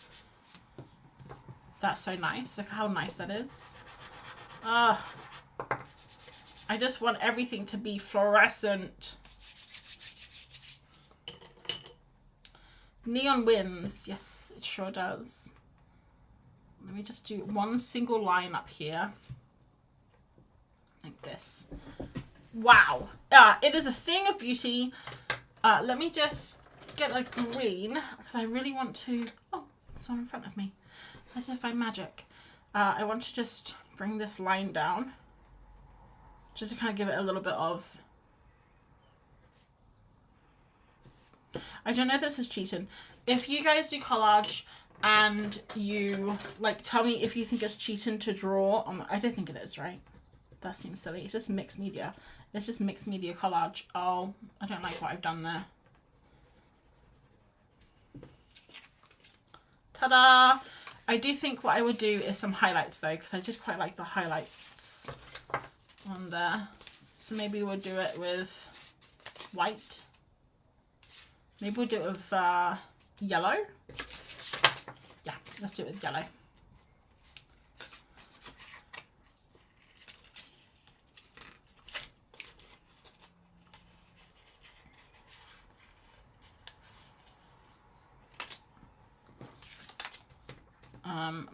That's so nice. Look how nice that is. I just want everything to be fluorescent. Neon wins. Yes, it sure does. Let me just do one single line up here. Like this. Wow. It is a thing of beauty. Let me just get a green, because I really want to... Oh, there's one in front of me. As if by magic. I want to just bring this line down. Just to kind of give it a little bit of... I don't know if this is cheating. If you guys do collage and you like tell me if you think it's cheating to draw on, I don't think it is, right? That seems silly. It's just mixed media. It's just mixed media collage. Oh, I don't like what I've done there. Ta-da! I do think what I would do is some highlights though, because I just quite like the highlights on there. So maybe we'll do it with white. Maybe we'll do it with yellow. Yeah, let's do it with yellow.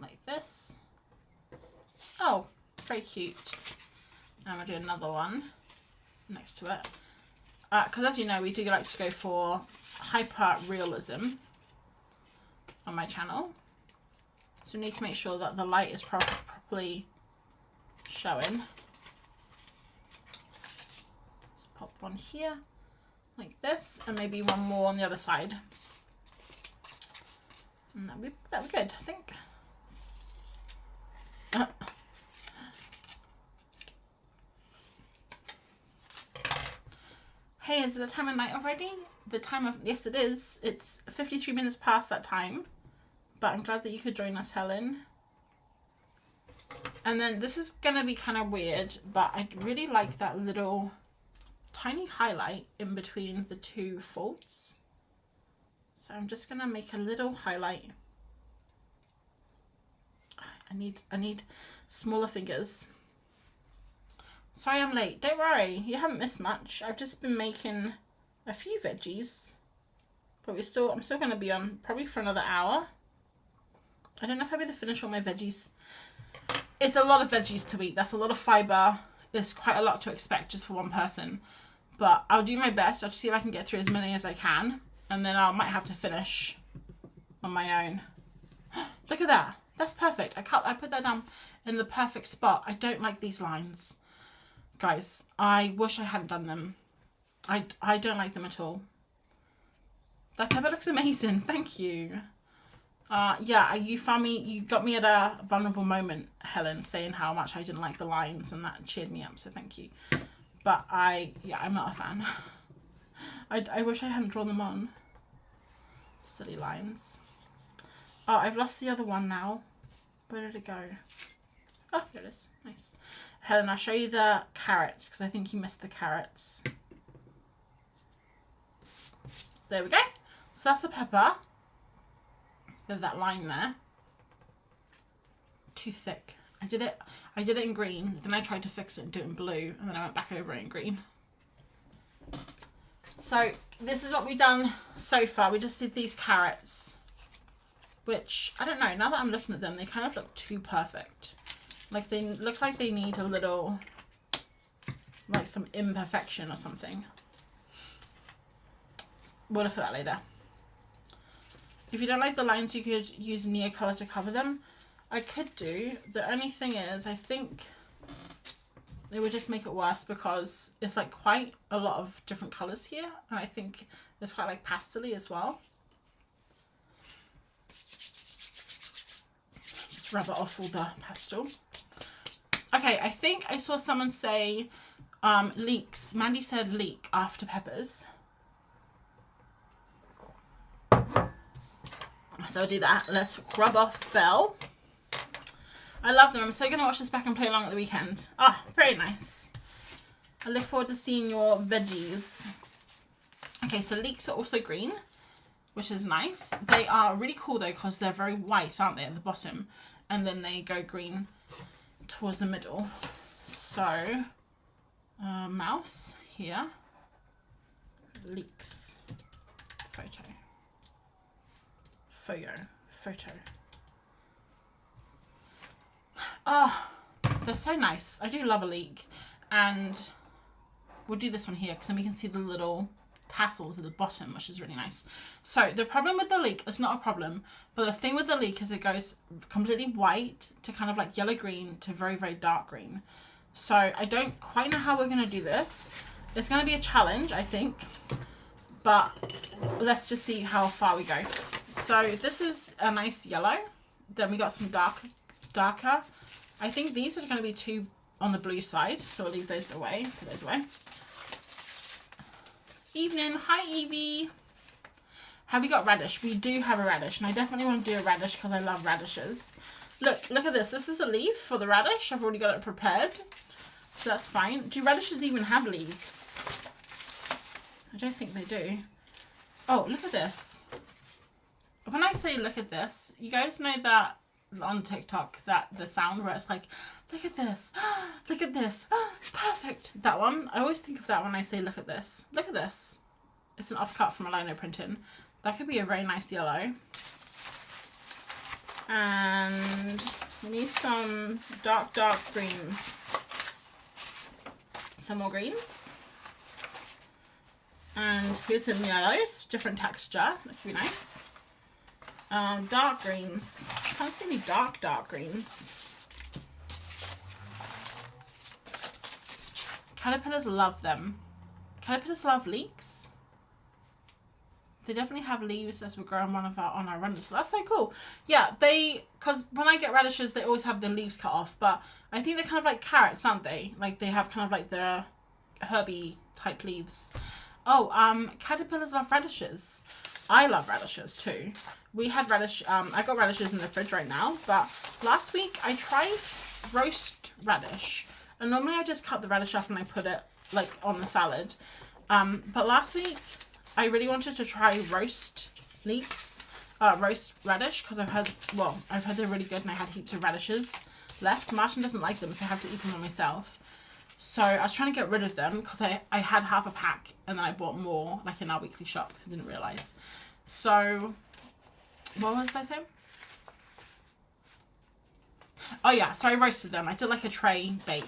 Like this. Oh, very cute. And we'll do another one next to it. Because as you know, we do like to go for hyper realism on my channel. So we need to make sure that the light is properly showing. Let's pop one here like this, and maybe one more on the other side. And that'll be good, I think. Hey, is it the time of night already? The time of... Yes, it is. It's 53 minutes past that time. But I'm glad that you could join us, Helen. And then this is going to be kind of weird, but I really like that little tiny highlight in between the two folds. So I'm just going to make a little highlight. I need smaller fingers. Sorry I'm late. Don't worry, you haven't missed much. I've just been making a few veggies. But I'm still going to be on probably for another hour. I don't know if I'll be able to finish all my veggies. It's a lot of veggies to eat. That's a lot of fibre. There's quite a lot to expect just for one person. But I'll do my best. I'll see if I can get through as many as I can. And then I might have to finish on my own. Look at that. That's perfect. I put that down in the perfect spot. I don't like these lines. Guys, I wish I hadn't done them. I don't like them at all. That pepper looks amazing. Thank you. Yeah, you found me, you got me at a vulnerable moment, Helen, saying how much I didn't like the lines, and that cheered me up, so thank you. But yeah, I'm not a fan. I wish I hadn't drawn them on. Silly lines. Oh, I've lost the other one now. Where did it go? Oh, there it is. Nice. Helen, I'll show you the carrots, because I think you missed the carrots. There we go. So that's the pepper. With that line there. Too thick. I did it in green, then I tried to fix it and do it in blue, and then I went back over it in green. So this is what we've done so far. We just did these carrots, which, I don't know, now that I'm looking at them, they kind of look too perfect. Like they look like they need a little, like some imperfection or something. We'll look at that later. If you don't like the lines, you could use Neocolor to cover them. I could do. The only thing is, I think it would just make it worse because it's like quite a lot of different colours here. And I think it's quite like pastel-y as well. Just rub it off all the pastel. Okay, I think I saw someone say leeks. Mandy said leek after peppers. So I'll do that. Let's rub off Belle. I love them. I'm so going to watch this back and play along at the weekend. Ah, very nice. I look forward to seeing your veggies. Okay, so leeks are also green, which is nice. They are really cool though because they're very white, aren't they, at the bottom? And then they go green towards the middle. So, mouse here. Leeks. Photo. Oh, they're so nice. I do love a leek. And we'll do this one here because then we can see the little tassels at the bottom, which is really nice. So the problem with the leek, it's not a problem, but the thing with the leek is it goes completely white to kind of like yellow green to very, very dark green. So I don't quite know how we're going to do this. It's going to be a challenge, I think. But let's just see how far we go. So this is a nice yellow. Then we got some darker. I think these are going to be two on the blue side. So we'll leave those away. Put those away. Evening. Hi, Evie. Have we got radish? We do have a radish. And I definitely want to do a radish because I love radishes. Look at this. This is a leaf for the radish. I've already got it prepared. So that's fine. Do radishes even have leaves? I don't think they do. Oh, look at this. When I say look at this, you guys know that on TikTok, that the sound where it's like, look at this, look at this, it's perfect. That one, I always think of that when I say look at this. Look at this. It's an offcut from a lino printing. That could be a very nice yellow. And we need some dark greens. Some more greens. And here's some yellows, different texture. That could be nice. Dark greens. I can't see any dark greens. Caterpillars love them. Caterpillars love leeks. They definitely have leaves as we grow on our runners. So that's so cool. Yeah, because when I get radishes, they always have the leaves cut off. But I think they're kind of like carrots, aren't they? Like they have kind of like their herby type leaves. Oh, caterpillars love radishes. I love radishes too. We had radish, I got radishes in the fridge right now, but last week I tried roast radish. And normally I just cut the radish up and I put it like on the salad. But last week I really wanted to try roast leeks, roast radish, because I've heard they're really good and I had heaps of radishes left. Martin doesn't like them, so I have to eat them on myself. So I was trying to get rid of them because I had half a pack and then I bought more like in our weekly shop because I didn't realise. So what was I saying? Oh yeah, so I roasted them. I did like a tray bake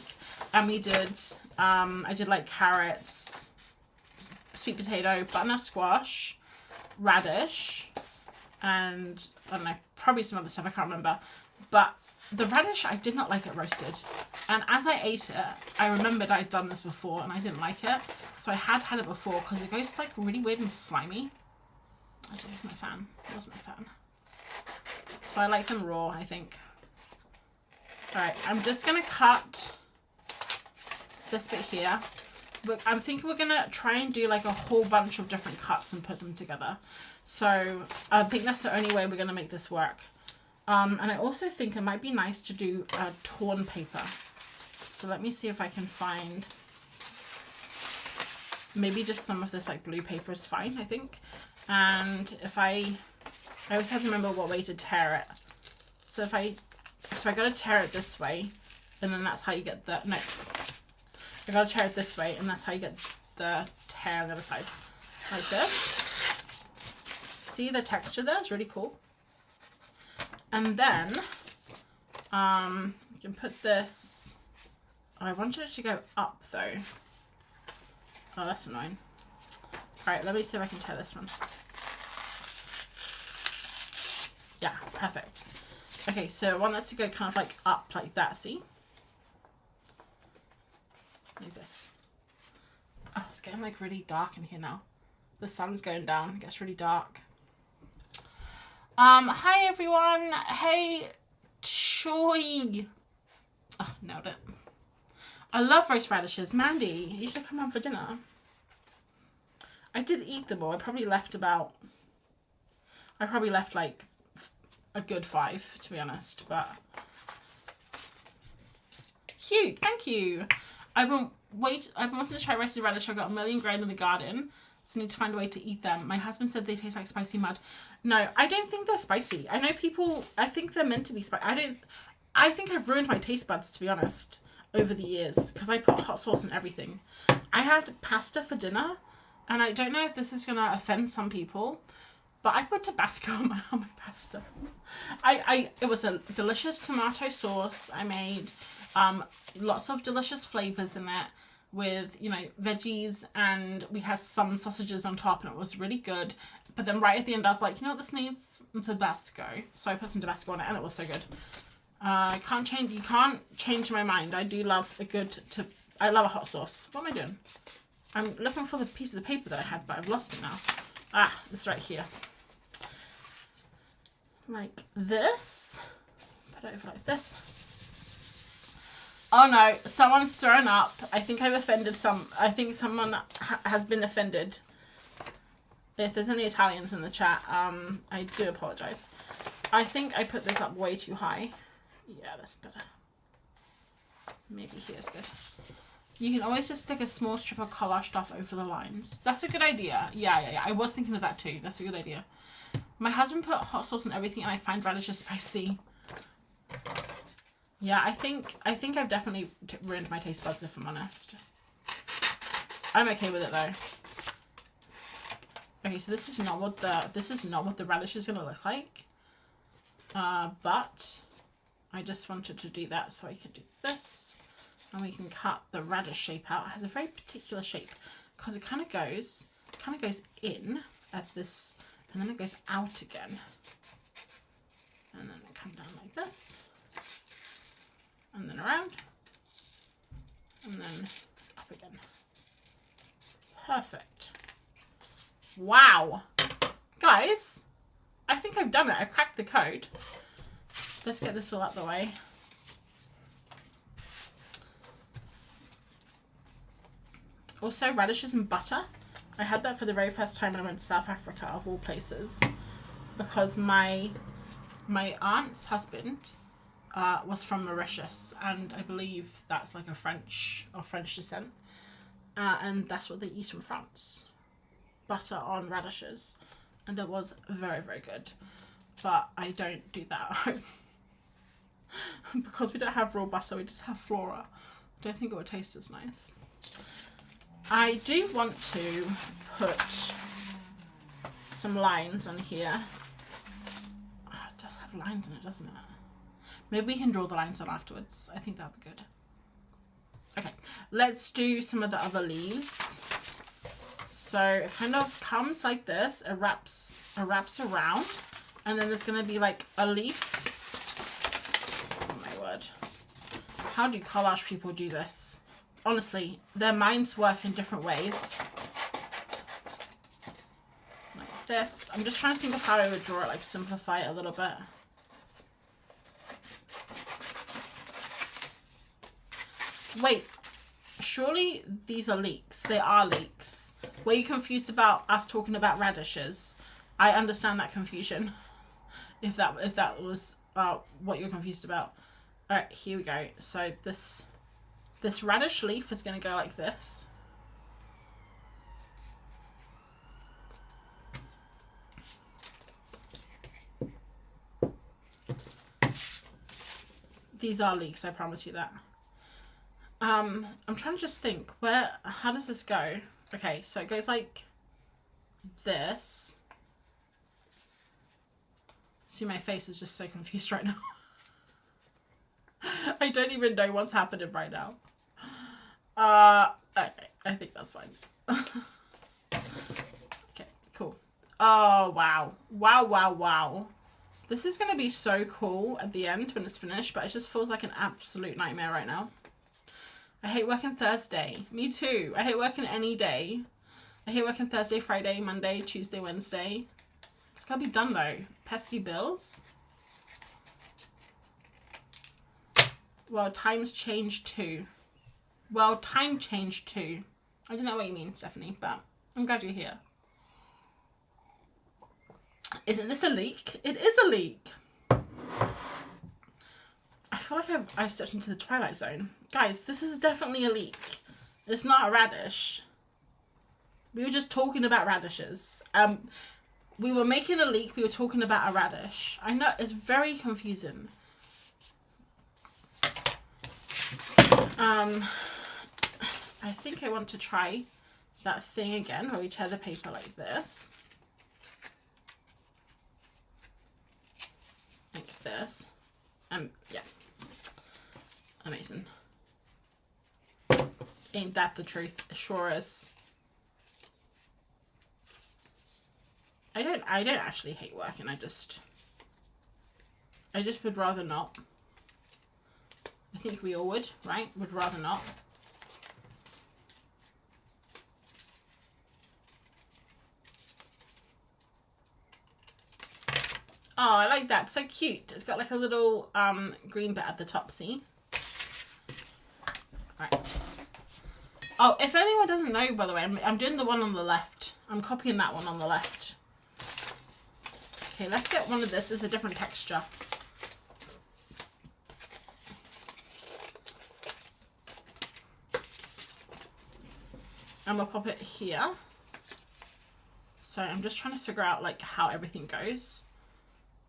and we did, I did like carrots, sweet potato, butternut squash, radish, and I don't know, probably some other stuff, I can't remember. But the radish, I did not like it roasted. And as I ate it, I remembered I'd done this before and I didn't like it. So I had it before because it goes like really weird and slimy. I wasn't a fan. So I like them raw, I think. Alright, I'm just going to cut this bit here. But I'm thinking we're going to try and do like a whole bunch of different cuts and put them together. So I think that's the only way we're going to make this work. And I also think it might be nice to do torn paper. So let me see if I can find, maybe just some of this like blue paper is fine, I think. And if I always have to remember what way to tear it. So I got to tear it this way, and then that's how you get the, no. I got to tear it this way, and that's how you get the tear on the other side. Like this. See the texture there? It's really cool. And then, you can put this, oh, I wanted it to go up though. Oh, that's annoying. Alright, let me see if I can tear this one. Yeah, perfect. Okay, so I want that to go kind of like up like that, see? Like this. Oh, it's getting like really dark in here now. The sun's going down, it gets really dark. Hi everyone. Hey, Choi. Oh, nailed it. I love roast radishes. Mandy, you should come on for dinner. I did eat them all. I probably left like a good 5, to be honest, but cute. Thank you. I've been wanting to try roasted radish. I've got a million grown in the garden, so I need to find a way to eat them. My husband said they taste like spicy mud. No, I don't think they're spicy. I know people, I think they're meant to be spicy. I think I've ruined my taste buds, to be honest, over the years, because I put hot sauce in everything. I had pasta for dinner, and I don't know if this is going to offend some people, but I put Tabasco on my pasta. It was a delicious tomato sauce. I made lots of delicious flavors in it with, you know, veggies, and we had some sausages on top, and it was really good. But then right at the end, I was like, you know what, this needs some Tabasco. So I put some Tabasco on it, and it was so good. You can't change my mind. I do love I love a hot sauce. What am I doing? I'm looking for the pieces of paper that I had, but I've lost it now. Ah, it's right here. Like this. Put it over like this. Oh no, someone's thrown up. I think I've offended I think someone has been offended. If there's any Italians in the chat, I do apologize. I think I put this up way too high. Yeah, that's better. Maybe here's good. You can always just stick a small strip of collage stuff over the lines. That's a good idea. Yeah. I was thinking of that too. That's a good idea. My husband put hot sauce on everything, and I find radishes spicy. Yeah, I think I've definitely ruined my taste buds, if I'm honest. I'm okay with it though. Okay, so this is not what the radish is gonna look like. But I just wanted to do that so I could do this, and we can cut the radish shape out. It has a very particular shape because it kind of goes in at this, and then it goes out again, and then it comes down like this, and then around, and then up again. Perfect. Wow, guys, I think I've done it. I cracked the code. Let's get this all out the way. Also, radishes and butter. I had that for the very first time when I went to South Africa, of all places, because my aunt's husband was from Mauritius, and I believe that's like a French descent, and that's what they eat in France. Butter on radishes, and it was very, very good. But I don't do that at home because we don't have raw butter, we just have flora. I don't think it would taste as nice. I do want to put some lines on here. Oh, it does have lines in it, doesn't it? Maybe we can draw the lines on afterwards. I think that would be good. Okay, let's do some of the other leaves. So it kind of comes like this. It wraps around, and then there's going to be like a leaf. Oh my word. How do collage people do this? Honestly, their minds work in different ways. Like this. I'm just trying to think of how I would draw it, like simplify it a little bit. Wait, surely these are leeks. They are leeks. Were you confused about us talking about radishes? I understand that confusion. If that was what you're confused about. All right, here we go. So this radish leaf is going to go like this. These are leeks, I promise you that. I'm trying to just think, how does this go? Okay, so it goes like this. See, my face is just so confused right now. I don't even know what's happening right now. Okay, I think that's fine. Okay, cool. Oh, wow. Wow, wow, wow. This is going to be so cool at the end when it's finished, but it just feels like an absolute nightmare right now. I hate working Thursday. Me too. I hate working any day. I hate working Thursday, Friday, Monday, Tuesday, Wednesday. It's got to be done though. Pesky bills. Well, times changed too. Well, time changed too. I don't know what you mean, Stephanie, but I'm glad you're here. Isn't this a leek? It is a leek. I feel like I've stepped into the Twilight Zone. Guys, this is definitely a leek. It's not a radish. We were just talking about radishes. We were making a leek. We were talking about a radish. I know, it's very confusing. I think I want to try that thing again where we tear the paper like this. Like this. Yeah. Amazing. Ain't that the truth? It sure is. I don't actually hate working. I just would rather not. I think we all would, right? Would rather not. Oh, I like that. So cute. It's got like a little green bit at the top, see? Right. Oh, if anyone doesn't know, by the way, I'm doing the one on the left. I'm copying that one on the left. Okay, let's get one of this. It's a different texture. And we'll pop it here. So I'm just trying to figure out like how everything goes.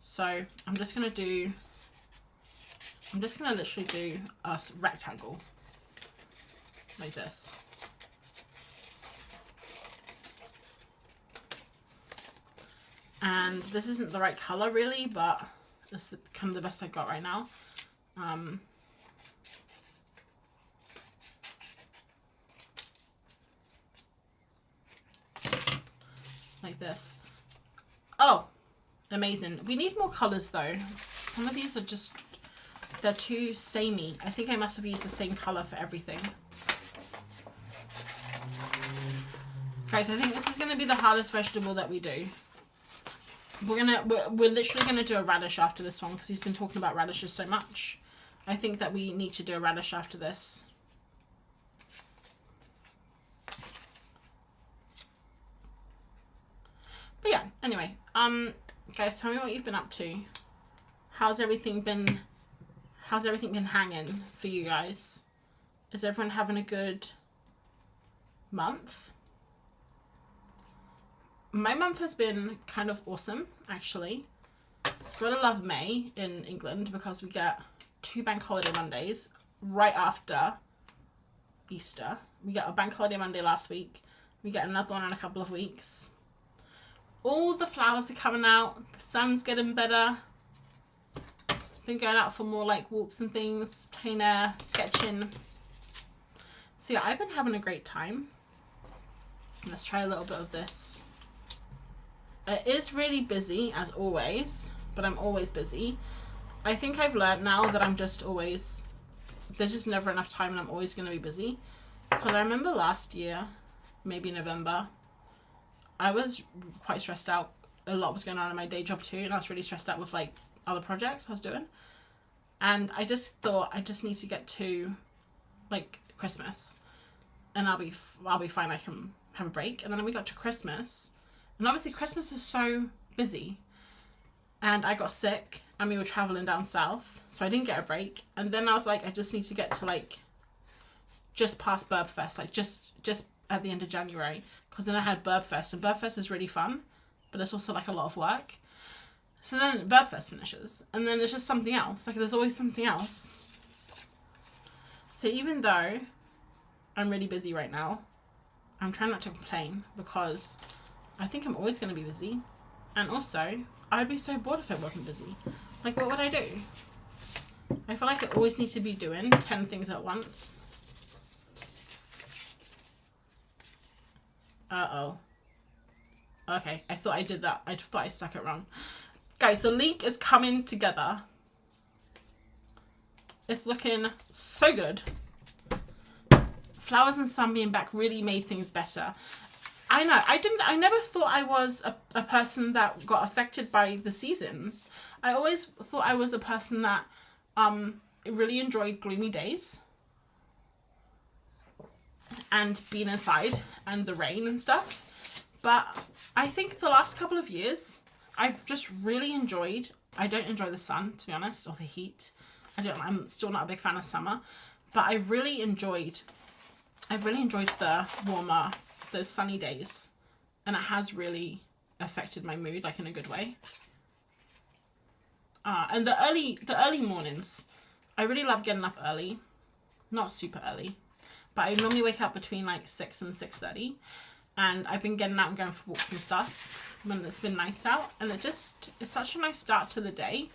So I'm just gonna literally do a rectangle like this. And this isn't the right color really, but this is kind of the best I've got right now. Like this. Oh, amazing. We need more colors though. Some of these are just, they're too samey. I think I must have used the same color for everything. Guys, I think this is going to be the hardest vegetable that we do. We're literally going to do a radish after this one because he's been talking about radishes so much. I think that we need to do a radish after this. But yeah, anyway, guys, tell me what you've been up to. How's everything been hanging for you guys? Is everyone having a good month? My month has been kind of awesome, actually. Gotta love May in England because we get 2 bank holiday Mondays right after Easter. We got a bank holiday Monday last week. We get another one in a couple of weeks. All the flowers are coming out. The sun's getting better. Been going out for more like walks and things, plein air, sketching. So yeah, I've been having a great time. Let's try a little bit of this. It is really busy as always, but I'm always busy. I think I've learned now that I'm just always, there's just never enough time and I'm always going to be busy. Because I remember last year, maybe November, I was quite stressed out. A lot was going on in my day job too, and I was really stressed out with like other projects I was doing. And I just thought I just need to get to like Christmas, and I'll be fine. I can have a break. And then we got to Christmas, and obviously Christmas is so busy, and I got sick, and we were traveling down south, so I didn't get a break. And then I was like, I just need to get to like just past Burbfest, like just at the end of January, because then I had Burbfest, and Burbfest is really fun, but it's also like a lot of work. So then Burbfest finishes, and then it's just something else. Like there's always something else. So even though I'm really busy right now, I'm trying not to complain, because I think I'm always going to be busy. And also, I'd be so bored if I wasn't busy. Like, what would I do? I feel like I always need to be doing 10 things at once. Uh-oh. Okay, I thought I did that. I thought I stuck it wrong. Guys, the leek is coming together. It's looking so good. Flowers and sun being back really made things better. I know, I never thought I was a person that got affected by the seasons. I always thought I was a person that really enjoyed gloomy days and being inside and the rain and stuff. But I think the last couple of years, I've just really enjoyed, I don't enjoy the sun, to be honest, or the heat. I'm still not a big fan of summer, but I've really enjoyed the warmer, those sunny days, and it has really affected my mood, like in a good way. And the early mornings, I really love getting up early, not super early, but I normally wake up between like 6 and 6:30, and I've been getting out and going for walks and stuff when it's been nice out, and it's such a nice start to the day,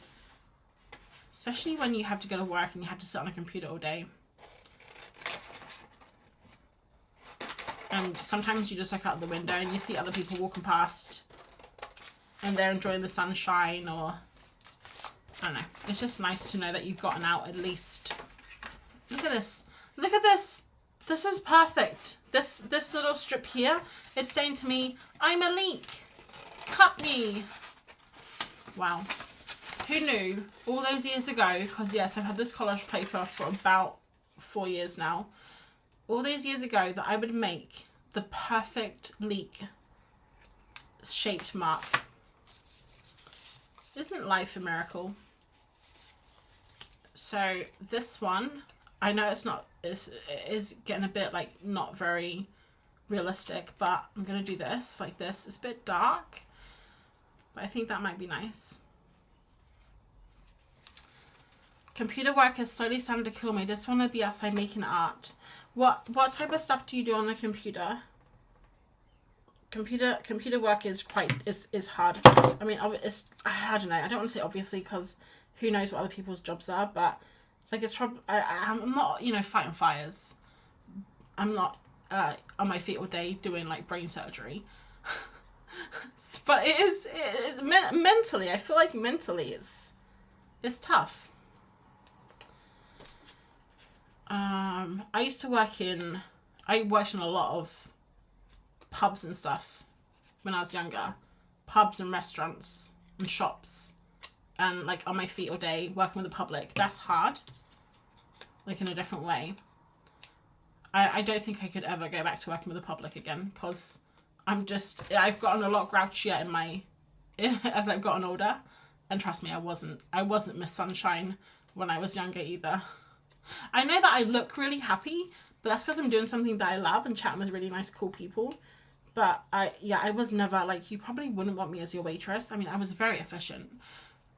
especially when you have to go to work and you have to sit on a computer all day. And sometimes you just look out the window and you see other people walking past and they're enjoying the sunshine, or I don't know. It's just nice to know that you've gotten out at least. Look at this. Look at this. This is perfect. This little strip here, it's saying to me, I'm a leek. Cut me. Wow. Who knew all those years ago, because yes, I've had this collage paper for about 4 years now. All those years ago that I would make the perfect leek shaped mark. Isn't life a miracle? So this one, I know it is getting a bit like not very realistic, but I'm going to do this like this. It's a bit dark, but I think that might be nice. Computer work is slowly starting to kill me. I just want to be outside making art. What type of stuff do you do on the computer? Computer work is hard. I mean, I don't know. I don't want to say obviously, because who knows what other people's jobs are, but like it's probably I'm not, you know, fighting fires. I'm not on my feet all day doing like brain surgery. But it is mentally. I feel like mentally it's tough. I worked in a lot of pubs and stuff when I was younger. Pubs and restaurants and shops, and like on my feet all day working with the public. That's hard, like in a different way. I don't think I could ever go back to working with the public again, because I've gotten a lot grouchier in my as I've gotten older. And trust me, I wasn't Miss Sunshine when I was younger either. I know that I look really happy, but that's because I'm doing something that I love and chatting with really nice, cool people. But I was never like, you probably wouldn't want me as your waitress. I mean, I was very efficient.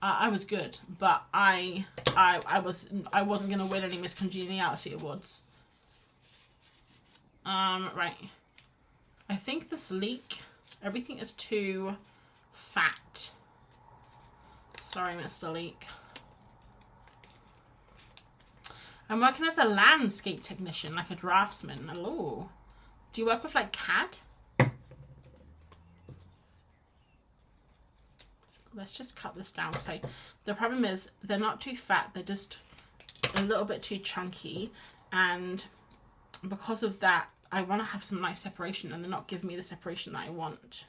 I was good, but I wasn't gonna win any Miss Congeniality awards. Right. I think this leek, everything is too fat. Sorry, Mr. Leek. I'm working as a landscape technician, like a draftsman. Hello. Do you work with like CAD? Let's just cut this down. So the problem is they're not too fat. They're just a little bit too chunky. And because of that, I want to have some nice separation, and they're not giving me the separation that I want.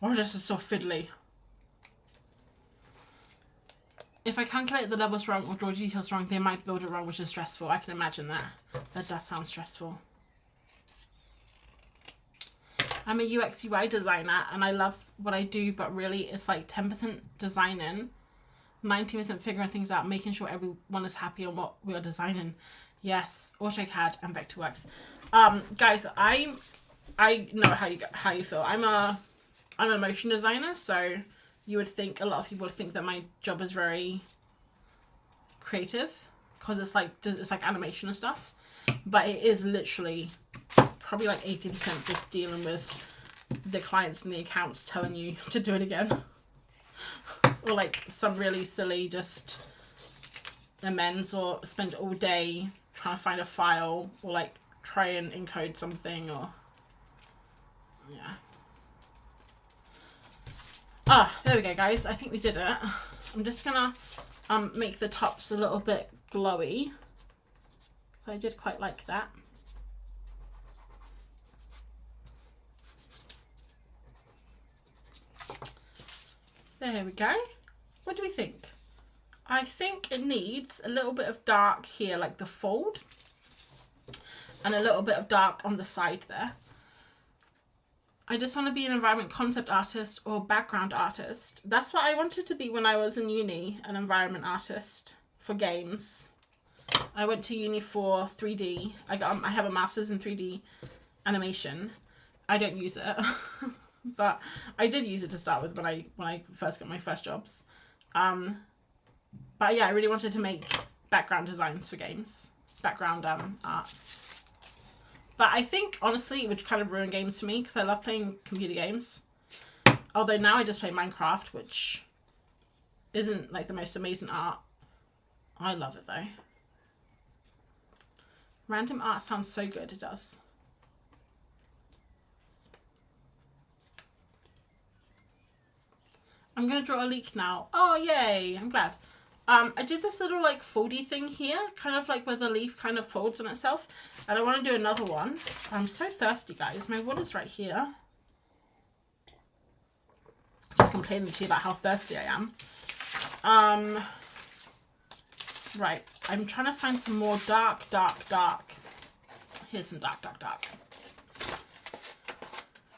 Or just so fiddly. If I calculate the levels wrong or draw details wrong, they might build it wrong, which is stressful. I can imagine that. That does sound stressful. I'm a UX UI designer and I love what I do, but really it's like 10% designing, 90% figuring things out, making sure everyone is happy on what we are designing. Yes, AutoCAD and Vectorworks. Guys, I know how you feel. I'm a motion designer, so you would think a lot of people would think that my job is very creative because it's like animation and stuff, but it is literally probably like 80% just dealing with the clients and the accounts telling you to do it again, or like some really silly just amends, or spend all day trying to find a file, or like try and encode something, or yeah. Ah, there we go, guys. I think we did it. I'm just gonna make the tops a little bit glowy. So I did quite like that. There we go. What do we think? I think it needs a little bit of dark here, like the fold, and a little bit of dark on the side there. I just want to be an environment concept artist or background artist. That's what I wanted to be when I was in uni, an environment artist for games. I went to uni for 3D. I have a master's in 3D animation. I don't use it, but I did use it to start with when I first got my first jobs. But yeah, I really wanted to make background designs for games, background art. But I think, honestly, it would kind of ruin games for me because I love playing computer games. Although now I just play Minecraft, which isn't like the most amazing art. I love it though. Random art sounds so good, it does. I'm going to draw a leek now. Oh, yay, I'm glad. I did this little like foldy thing here, kind of like where the leaf kind of folds on itself. And I want to do another one. I'm so thirsty, guys. My water's right here. Just complaining to you about how thirsty I am. Right, I'm trying to find some more dark. Here's some dark.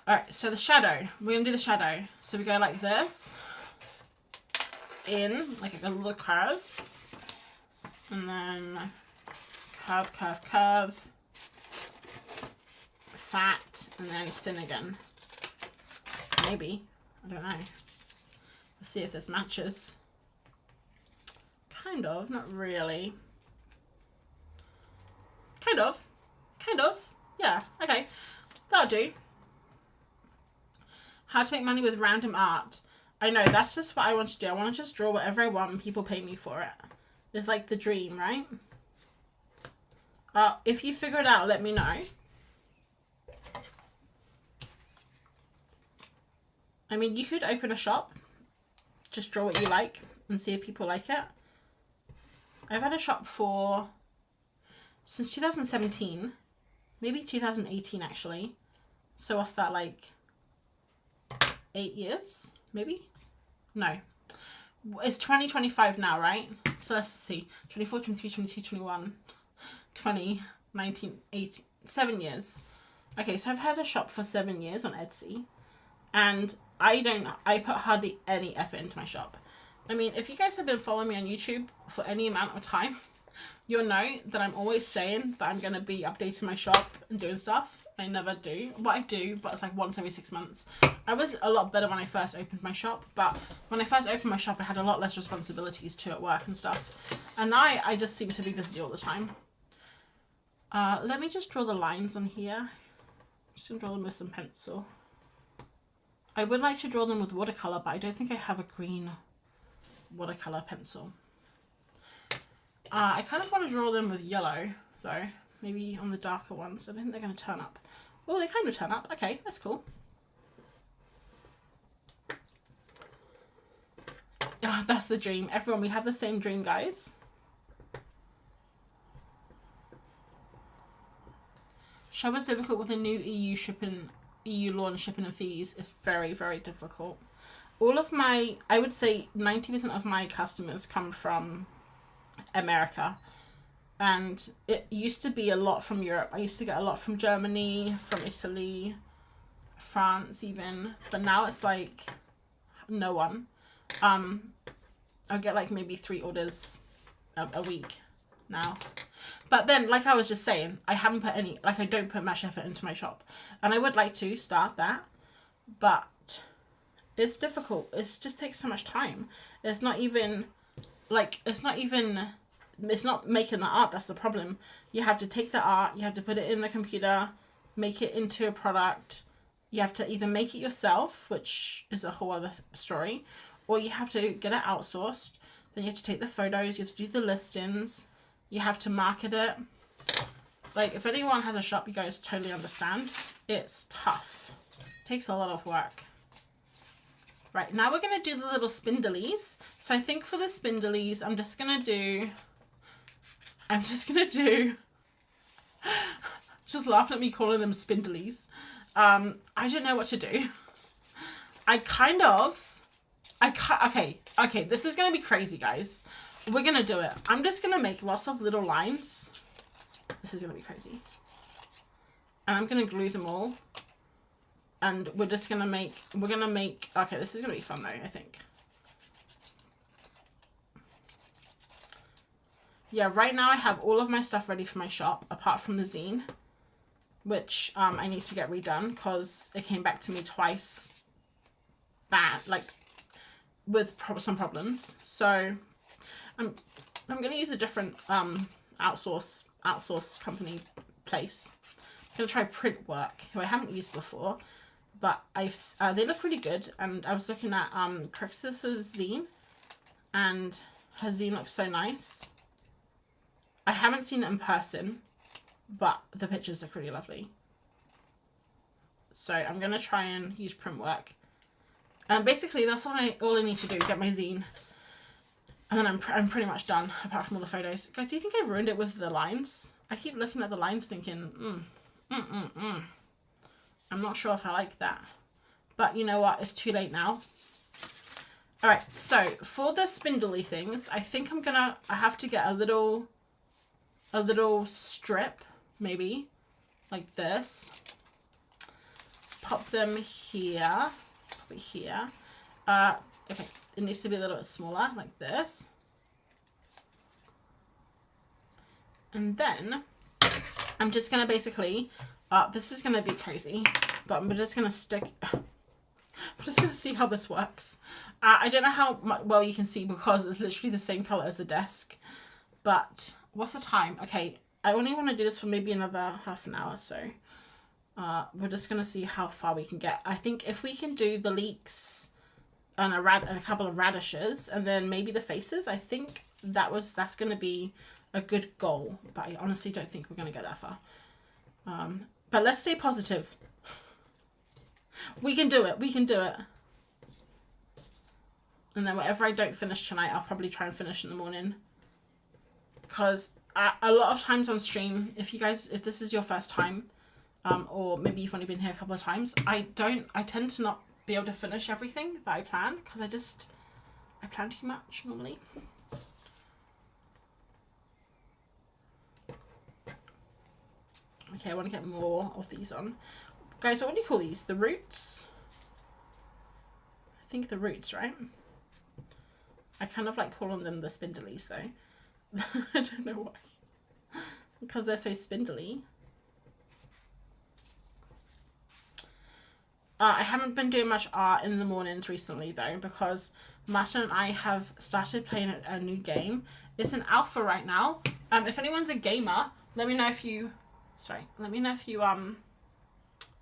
Alright, so the shadow. We're going to do the shadow. So we go like this. In, like a little curve. And then curve. Fat, and then thin again. Maybe. I don't know. Let's see if this matches. Kind of, not really. Kind of. Yeah, okay. That'll do. How to make money with random art. I know, that's just what I want to do. I want to just draw whatever I want and people pay me for it. It's like the dream, right? If you figure it out, let me know. I mean, you could open a shop. Just draw what you like and see if people like it. I've had a shop since 2017. Maybe 2018, actually. So what's that, like 8 years? Maybe? No. It's 2025 now, right? So let's see. 24, 23, 22, 21, 20, 19, 18, 7 years. Okay, so I've had a shop for 7 years on Etsy. And I put hardly any effort into my shop. I mean, if you guys have been following me on YouTube for any amount of time, you'll know that I'm always saying that I'm going to be updating my shop and doing stuff. I never do. Well, I do, but it's like once every 6 months. I was a lot better when I first opened my shop, but when I first opened my shop, I had a lot less responsibilities too at work and stuff. And now I just seem to be busy all the time. Let me just draw the lines on here. I'm just going to draw them with some pencil. I would like to draw them with watercolor, but I don't think I have a green watercolor pencil. I kind of want to draw them with yellow, though. Maybe on the darker ones. I don't think they're going to turn up. Oh, they kind of turn up. Okay, that's cool. Ah, that's the dream. Everyone, we have the same dream, guys. Shop was difficult with the new EU shipping EU law and shipping and fees is very, very difficult. All of my, I would say 90% of my customers come from America. And it used to be a lot from Europe. I used to get a lot from Germany, from Italy, France even. But now it's like no one. I'll get like maybe 3 orders a week now. But then, like I was just saying, I haven't put any, like I don't put much effort into my shop. And I would like to start that. But it's difficult. It just takes so much time. It's not even, like, it's not making the art that's the problem. You have to take the art, you have to put it in the computer, make it into a product. You have to either make it yourself, which is a whole other story, or you have to get it outsourced. Then you have to take the photos, you have to do the listings, you have to market it. Like, if anyone has a shop, you guys totally understand. It's tough. It takes a lot of work. Right, now we're going to do the little spindlies. So I think for the spindlies, I'm just going to do, just laughing at me calling them spindlies. I don't know what to do. Okay, this is going to be crazy, guys. We're going to do it. I'm just going to make lots of little lines. This is going to be crazy. And I'm going to glue them all. And we're just going to make, okay, this is going to be fun though, I think. Yeah, right now I have all of my stuff ready for my shop, apart from the zine, which I need to get redone because it came back to me twice bad, like with some problems. So I'm going to use a different outsource company place. I'm going to try Printwork, who I haven't used before. But they look really good, and I was looking at Crixus's zine, and her zine looks so nice. I haven't seen it in person, but the pictures are pretty lovely. So I'm gonna try and use Printwork. And basically that's all I need to do, get my zine, and then I'm pretty much done, apart from all the photos. Guys, do you think I ruined it with the lines? I keep looking at the lines thinking, I'm not sure if I like that, but you know what? It's too late now. All right, so for the spindly things, I think I have to get a little strip, maybe like this. Pop them here, pop it here. Okay, it needs to be a little bit smaller, like this. And then I'm just gonna basically, this is gonna be crazy, but I'm just gonna see how this works. I don't know how well you can see because it's literally the same color as the desk, but what's the time? Okay, I only want to do this for maybe another half an hour, so we're just gonna see how far we can get. I think if we can do the leeks and a couple of radishes and then maybe the faces, I think that's gonna be a good goal, but I honestly don't think we're gonna get that far. But let's stay positive. We can do it. We can do it. And then whatever I don't finish tonight, I'll probably try and finish in the morning. Because a lot of times on stream, if this is your first time, or maybe you've only been here a couple of times, I tend to not be able to finish everything that I plan because I plan too much normally. Okay, I want to get more of these on. Guys, what do you call these? The roots? I think the roots, right? I kind of like calling them the spindlies though. I don't know why. Because they're so spindly. I haven't been doing much art in the mornings recently though, because Martin and I have started playing a new game. It's an alpha right now. If anyone's a gamer, let me know if you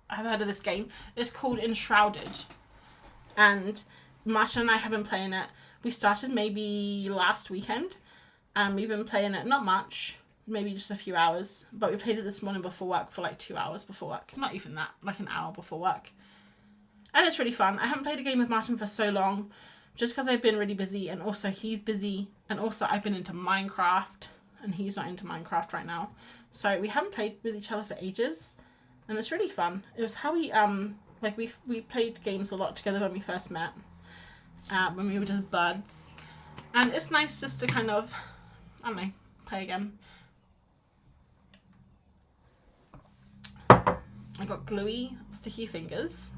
have heard of this game. It's called Enshrouded. And Martin and I have been playing it. We started maybe last weekend. And we've been playing it, not much, maybe just a few hours. But we played it this morning before work for like 2 hours before work. Not even that, like an hour before work. And it's really fun. I haven't played a game with Martin for so long. Just because I've been really busy. And also he's busy. And also I've been into Minecraft. And he's not into Minecraft right now. So we haven't played with each other for ages. And it's really fun. It was how we like we played games a lot together when we first met, when we were just buds, and it's nice just to kind of, I don't know, play again. I got gluey sticky fingers,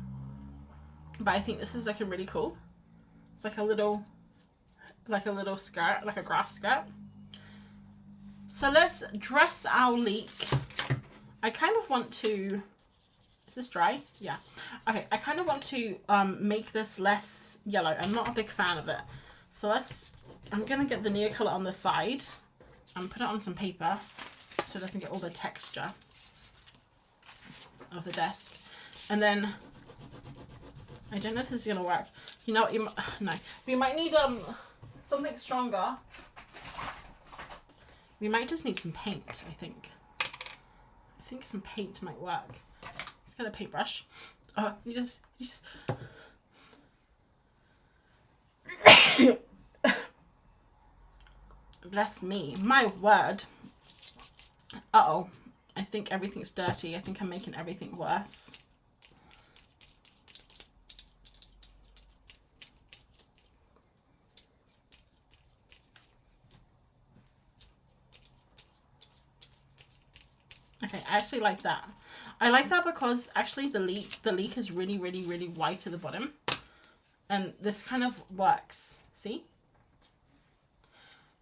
but I think this is looking really cool. It's like a little skirt, like a grass skirt. So let's dress our leek. I kind of want to, is this dry? Yeah. Okay, I kind of want to make this less yellow. I'm not a big fan of it. So I'm going to get the Neocolor on the side and put it on some paper so it doesn't get all the texture of the desk. And then, I don't know if this is going to work. You know what, no. We might need something stronger. We might just need some paint, I think. I think some paint might work. Let's get a paintbrush. You just bless me. My word. Uh-oh. I think everything's dirty. I think I'm making everything worse. Okay, I actually like that. I like that because actually the leek is really, really, really white at the bottom. And this kind of works. See?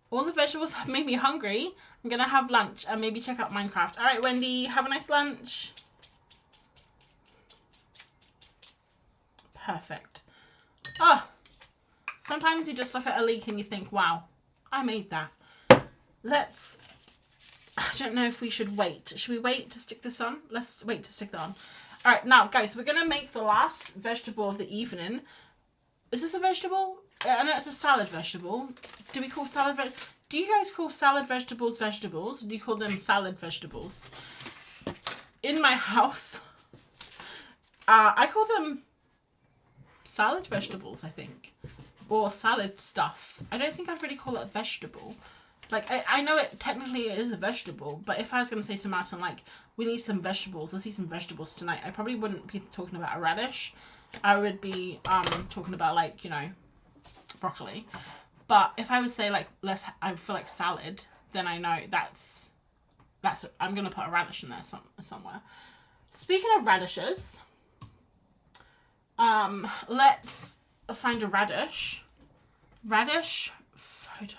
All the vegetables have made me hungry. I'm going to have lunch and maybe check out Minecraft. All right, Wendy, have a nice lunch. Perfect. Oh, sometimes you just look at a leek and you think, wow, I made that. I don't know if we should wait. Should we wait to stick this on? Let's wait to stick that on. All right, now, guys, we're going to make the last vegetable of the evening. Is this a vegetable? I know it's a salad vegetable. Do we call salad Do you guys call salad vegetables vegetables? Or do you call them salad vegetables? In my house, I call them salad vegetables, I think. Or salad stuff. I don't think I'd really call it a vegetable. Like, I know it technically is a vegetable, but if I was going to say to Martin, like, we need some vegetables, let's eat some vegetables tonight, I probably wouldn't be talking about a radish. I would be talking about, like, you know, broccoli. But if I would say, like, I feel like salad, then I know that's I'm going to put a radish in there somewhere. Speaking of radishes, let's find a radish. Radish photo.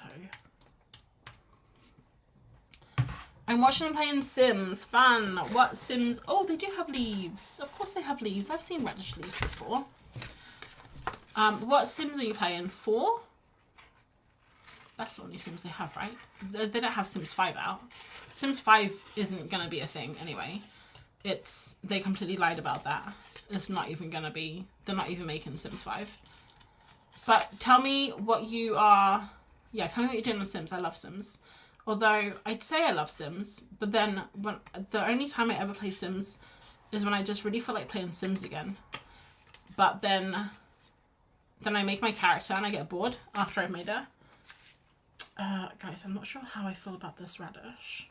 I'm watching them playing Sims. Fun. What Sims? Oh, they do have leaves. Of course they have leaves. I've seen radish leaves before. What Sims are you playing? 4? That's the only Sims they have, right? They don't have Sims 5 out. Sims 5 isn't going to be a thing anyway. They completely lied about that. It's not even going to be, they're not even making Sims 5. But tell me what you are, yeah, tell me what you're doing on Sims. I love Sims. Although, I'd say I love Sims, but then the only time I ever play Sims is when I just really feel like playing Sims again. But then I make my character and I get bored after I've made her. Guys, I'm not sure how I feel about this radish.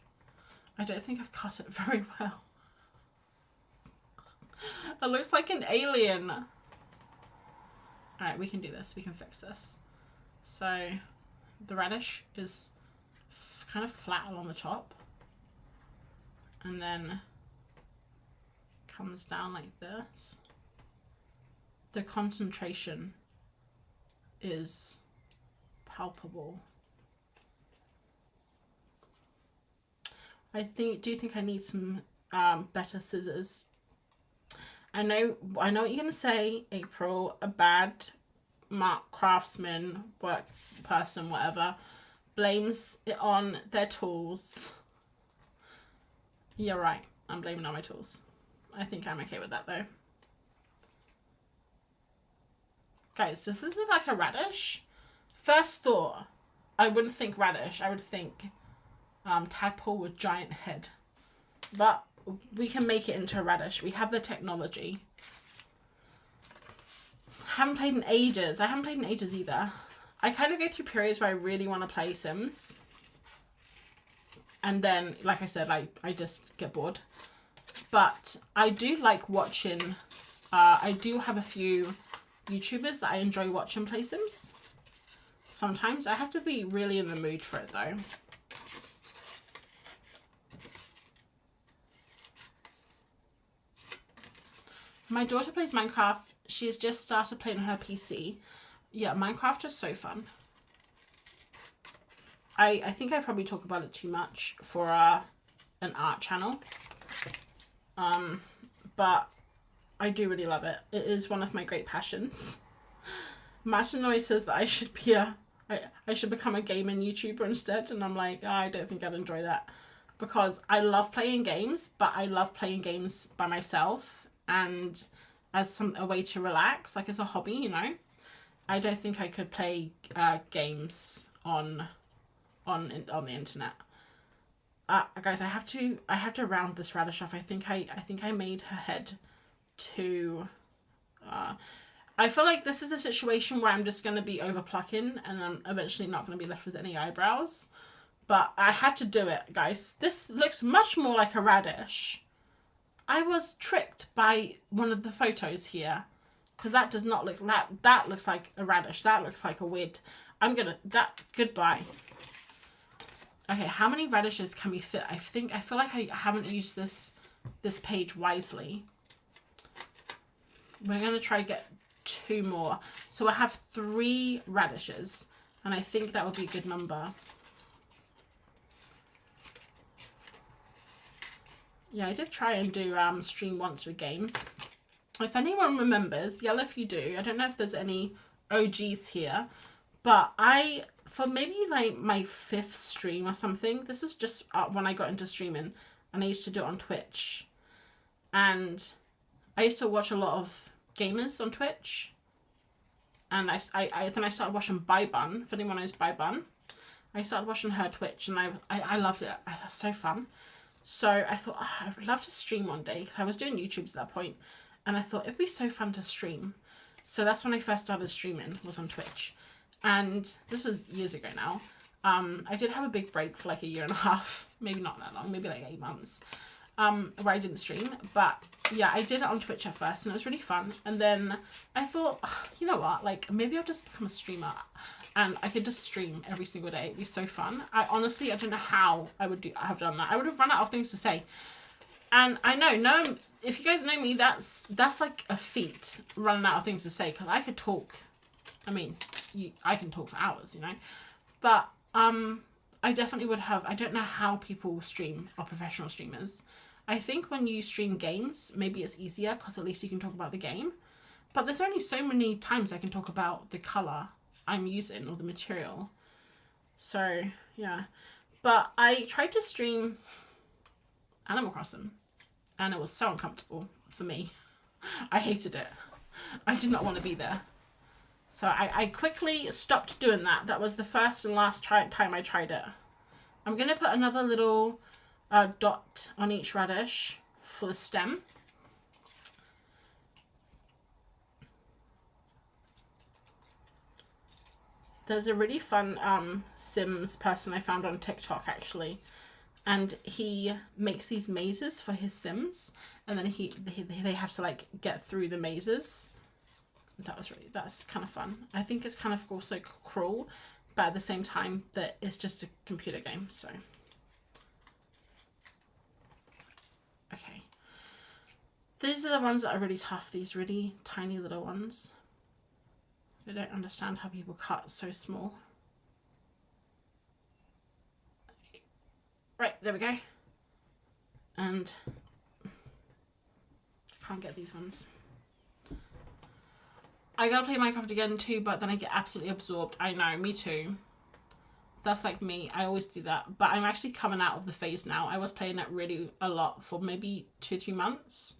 I don't think I've cut it very well. It looks like an alien. Alright, we can do this. We can fix this. So, the radish is kind of flat along the top and then comes down like this. The concentration is palpable. I do think I need some better scissors. I know what you're gonna say, April. A bad craftsman, work person, whatever, blames it on their tools. You're right. I'm blaming on my tools. I think I'm okay with that though. Guys, this isn't like a radish. First thought, I wouldn't think radish. I would think tadpole with giant head. But we can make it into a radish. We have the technology. Haven't played in ages. I haven't played in ages either. I kind of go through periods where I really want to play Sims. And then, like I said, I just get bored. But I do like watching, I do have a few YouTubers that I enjoy watching play Sims. Sometimes I have to be really in the mood for it though. My daughter plays Minecraft. She has just started playing on her PC. Yeah, Minecraft is so fun. I think I probably talk about it too much for an art channel. But I do really love it. It is one of my great passions. Martin always says that I should be I should become a gaming YouTuber instead, and I'm like, oh, I don't think I'd enjoy that, because I love playing games, but I love playing games by myself and as a way to relax, like as a hobby, you know. I don't think I could play games on the internet. Guys, I have to round this radish off. I think I made her head too. I feel like this is a situation where I'm just going to be over plucking and I'm eventually not going to be left with any eyebrows. But I had to do it, guys. This looks much more like a radish. I was tricked by one of the photos here, because that does not look, that looks like a radish. That looks like a weird, goodbye. Okay, how many radishes can we fit? I feel like I haven't used this page wisely. We're going to try to get 2 more. So I have 3 radishes, and I think that would be a good number. Yeah, I did try and do stream once with games. If anyone remembers, yell if you do. I don't know if there's any OGs here, but for maybe like my 5th stream or something, this was just when I got into streaming, and I used to do it on Twitch. And I used to watch a lot of gamers on Twitch, and then I started watching Bun. If anyone knows Bun, I started watching her Twitch, and I loved it. That's so fun. So I thought, oh, I would love to stream one day, because I was doing YouTubes at that point, and I thought it'd be so fun to stream. So that's when I first started streaming, was on Twitch, and this was years ago now. I did have a big break for like a 1.5 years, maybe not that long, maybe like 8 months. Where I didn't stream, but yeah, I did it on Twitch at first, and it was really fun. And then I thought, oh, you know what, like maybe I'll just become a streamer, and I could just stream every single day. It'd be so fun. I don't know how I would have done that. I would have run out of things to say. And I know, if you guys know me, that's like a feat, running out of things to say, because I could talk. I mean, I can talk for hours, you know, but I definitely would have. I don't know how people stream, or professional streamers. I think when you stream games, maybe it's easier, because at least you can talk about the game. But there's only so many times I can talk about the colour I'm using, or the material. So, yeah. But I tried to stream Animal Crossing, and it was so uncomfortable for me. I hated it. I did not want to be there. So I quickly stopped doing that. That was the first and last time I tried it. I'm going to put another little dot on each radish for the stem. There's a really fun Sims person I found on TikTok, actually. And he makes these mazes for his Sims. And then they have to like get through the mazes. That's kind of fun. I think it's kind of also cruel, but at the same time that it's just a computer game. So okay, these are the ones that are really tough, these really tiny little ones. I don't understand how people cut so small. Okay. Right, there we go. And I can't get these ones. I gotta play Minecraft again too, but then I get absolutely absorbed. I know, me too. That's like me. I always do that. But I'm actually coming out of the phase now. I was playing it really a lot for maybe 2-3 months.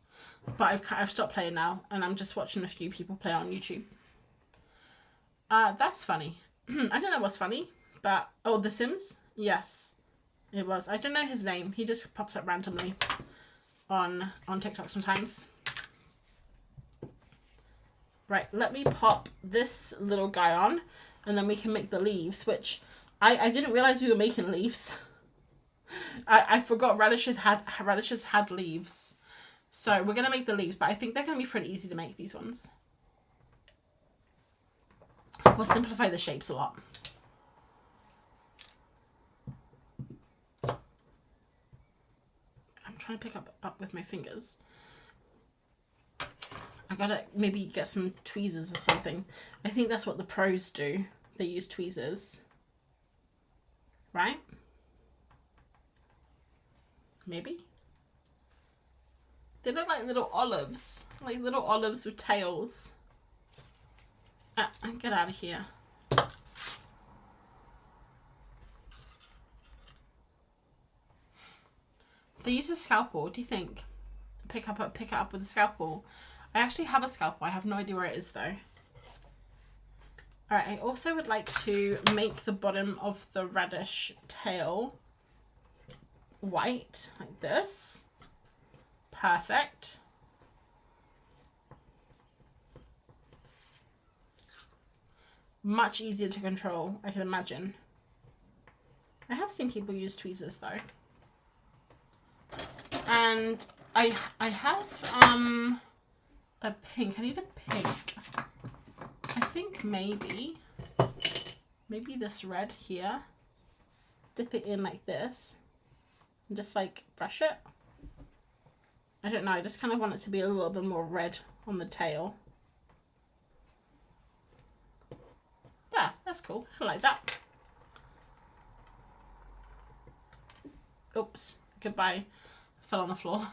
But I've stopped playing now, and I'm just watching a few people play on YouTube. That's funny. I don't know what's funny, but oh, The Sims? Yes, it was. I don't know his name. He just pops up randomly on TikTok sometimes. Right, let me pop this little guy on, and then we can make the leaves, which I didn't realize we were making leaves. I forgot radishes had leaves. So we're going to make the leaves, but I think they're going to be pretty easy to make, these ones. We'll simplify the shapes a lot. I'm trying to pick up with my fingers. I gotta maybe get some tweezers or something. I think that's what the pros do. They use tweezers. Right? Maybe? They look like little olives. Like little olives with tails. Get out of here. They use a scalpel. What do you think? Pick it up with a scalpel. I actually have a scalpel. I have no idea where it is though. Alright, I also would like to make the bottom of the radish tail white, like this. Perfect. Much easier to control, I can imagine. I have seen people use tweezers though. And I have a pink. I need a pink. I think maybe this red here. Dip it in like this and just like brush it. I don't know, I just kind of want it to be a little bit more red on the tail. Yeah, that's cool. I like that. Oops, goodbye. I fell on the floor.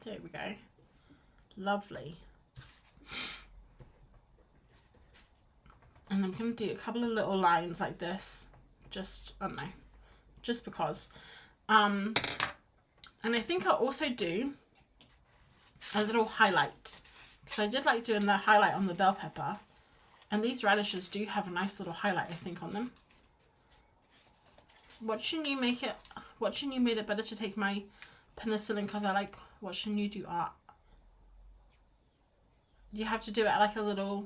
There we go. Lovely. And I'm going to do a couple of little lines like this. Just, I don't know. Just because. And I think I'll also do a little highlight. Because I did like doing the highlight on the bell pepper. And these radishes do have a nice little highlight, I think, on them. Watching you make it, watching you made it better to take my penicillin because I like watching you do art. You have to do it like a little...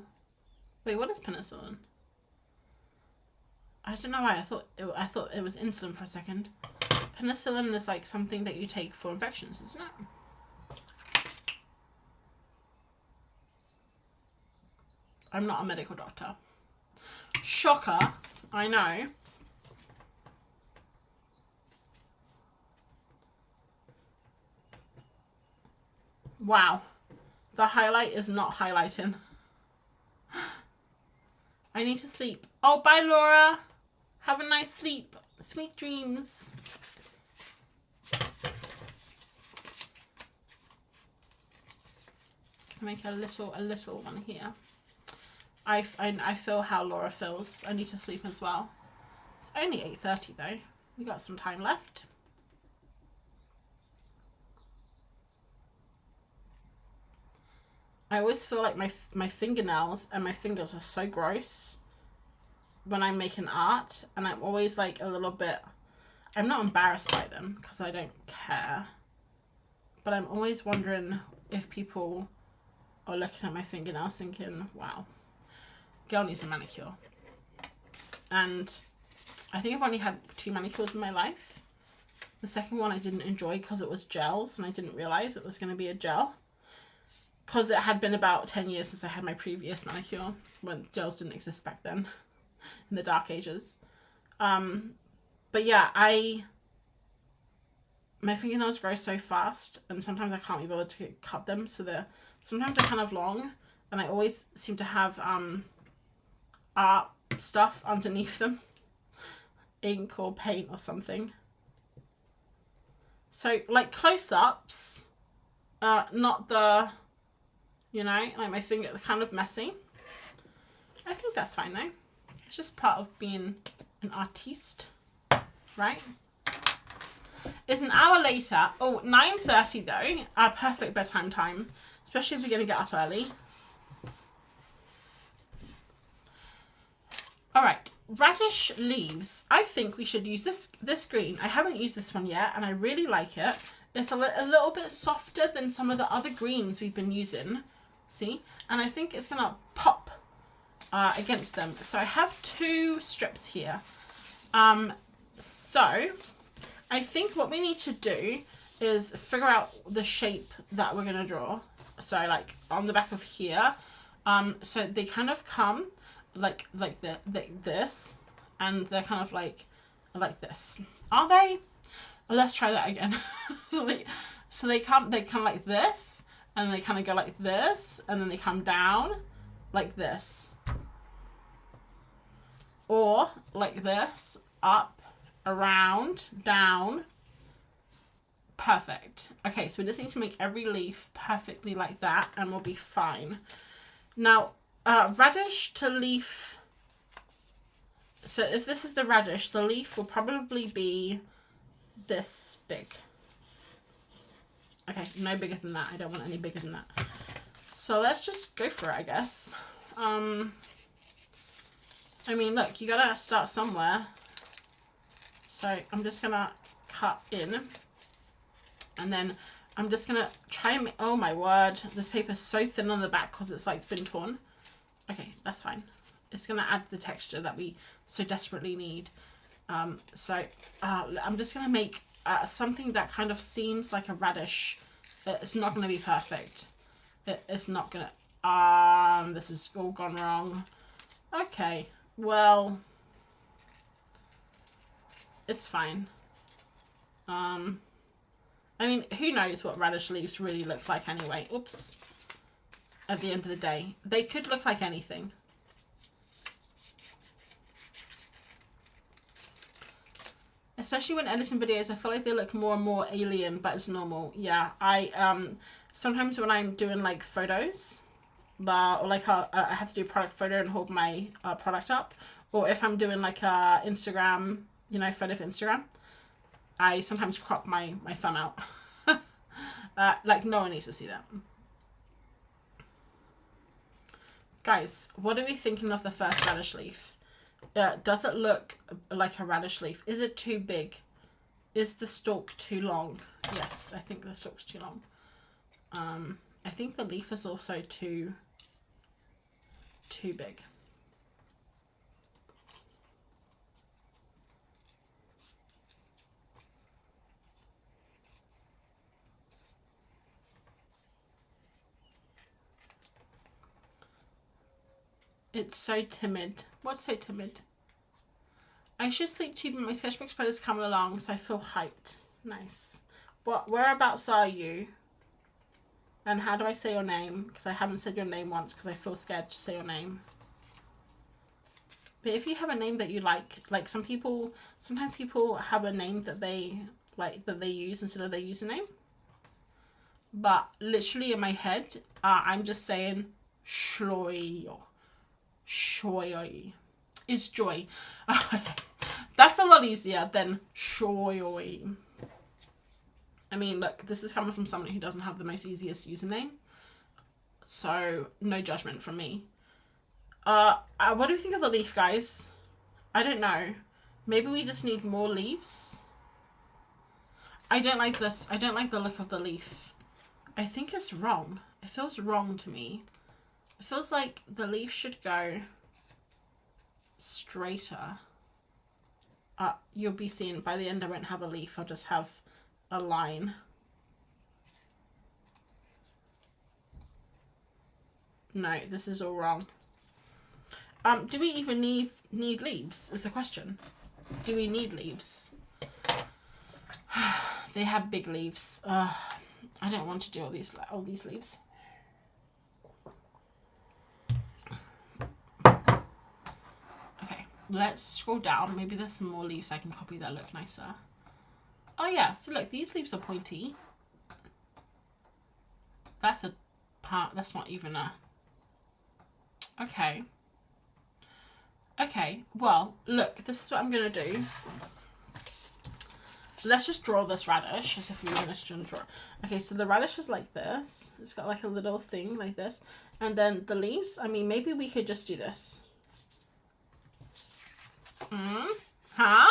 Wait, what is penicillin? I don't know why I thought it was insulin for a second. Penicillin is like something that you take for infections, isn't it? I'm not a medical doctor. Shocker, I know. Wow, the highlight is not highlighting. I need to sleep. Oh, bye, Laura. Have a nice sleep. Sweet dreams. Can make a little one here. I feel how Laura feels. I need to sleep as well. It's only 8:30 though. We got some time left. I always feel like my fingernails and my fingers are so gross when I'm making art, and I'm always like a little bit, I'm not embarrassed by them because I don't care, but I'm always wondering if people are looking at my fingernails thinking, wow, girl needs a manicure. And I think I've only had 2 manicures in my life. The second one I didn't enjoy because it was gels and I didn't realize it was going to be a gel. Because it had been about 10 years since I had my previous manicure, when gels didn't exist back then, in the dark ages. But yeah, my fingernails grow so fast, and sometimes I can't be bothered to cut them, so sometimes they're kind of long, and I always seem to have art stuff underneath them, ink or paint or something. So like close-ups, not the... You know, like my finger, kind of messy. I think that's fine though. It's just part of being an artiste, right? It's an hour later. Oh, 9:30 though. Our perfect bedtime time, especially if we're gonna get up early. All right, radish leaves. I think we should use this green. I haven't used this one yet, and I really like it. It's a little bit softer than some of the other greens we've been using. See? And I think it's gonna pop against them. So I have 2 strips here. So I think what we need to do is figure out the shape that we're going to draw. So like on the back of here, so they kind of come like this, and they're kind of like this. Are they? Well, let's try that again. so they come like this, and they kind of go like this, and then they come down like this, or like this, up, around, down. Perfect. Okay, so we just need to make every leaf perfectly like that, and we'll be fine. Now, radish to leaf. So if this is the radish, the leaf will probably be this big. Okay, no bigger than that. I don't want any bigger than that. So let's just go for it, I guess. I mean, look, you gotta start somewhere. So I'm just gonna cut in. And then I'm just going to try and make, oh my word, this paper's so thin on the back because it's like been torn. Okay, that's fine. It's going to add the texture that we so desperately need. I'm just going to make something that kind of seems like a radish. It's not going to be perfect. It's not going to, this is all gone wrong. Okay, well, it's fine. I mean, who knows what radish leaves really look like anyway. Oops. At the end of the day, they could look like anything. Especially when editing videos, I feel like they look more and more alien, but it's normal. Yeah, sometimes when I'm doing like photos, or like I have to do a product photo and hold my product up, or if I'm doing like a Instagram, you know, photo for Instagram, I sometimes crop my thumb out. Like, no one needs to see that. Guys, what are we thinking of the first radish leaf? Does it look like a radish leaf? Is it too big? Is the stalk too long? Yes, I think the stalk's too long. I think the leaf is also too big. It's so timid. What's so timid? I should sleep too, but my sketchbook spread is coming along, so I feel hyped. Nice. Whereabouts are you? And how do I say your name? Because I haven't said your name once because I feel scared to say your name. But if you have a name that you like sometimes people have a name that they use instead of their username. But literally in my head, I'm just saying Shloy. Shoy. It's joy. Okay. That's a lot easier than shoy. I mean, look, this is coming from someone who doesn't have the most easiest username. So, no judgment from me. What do we think of the leaf, guys? I don't know. Maybe we just need more leaves? I don't like this. I don't like the look of the leaf. I think it's wrong. It feels wrong to me. It feels like the leaf should go straighter. You'll be seeing by the end I won't have a leaf. I'll just have a line. No, this is all wrong. Do we even need leaves is the question. Do we need leaves? They have big leaves. I don't want to do all these leaves. Let's scroll down. Maybe there's some more leaves I can copy that look nicer. Oh yeah, so look, these leaves are pointy. That's a part, that's not even a... Okay. Okay, well, look, this is what I'm going to do. Let's just draw this radish as if we were going to draw. Okay, so the radish is like this. It's got like a little thing like this. And then the leaves, I mean, maybe we could just do this. Huh?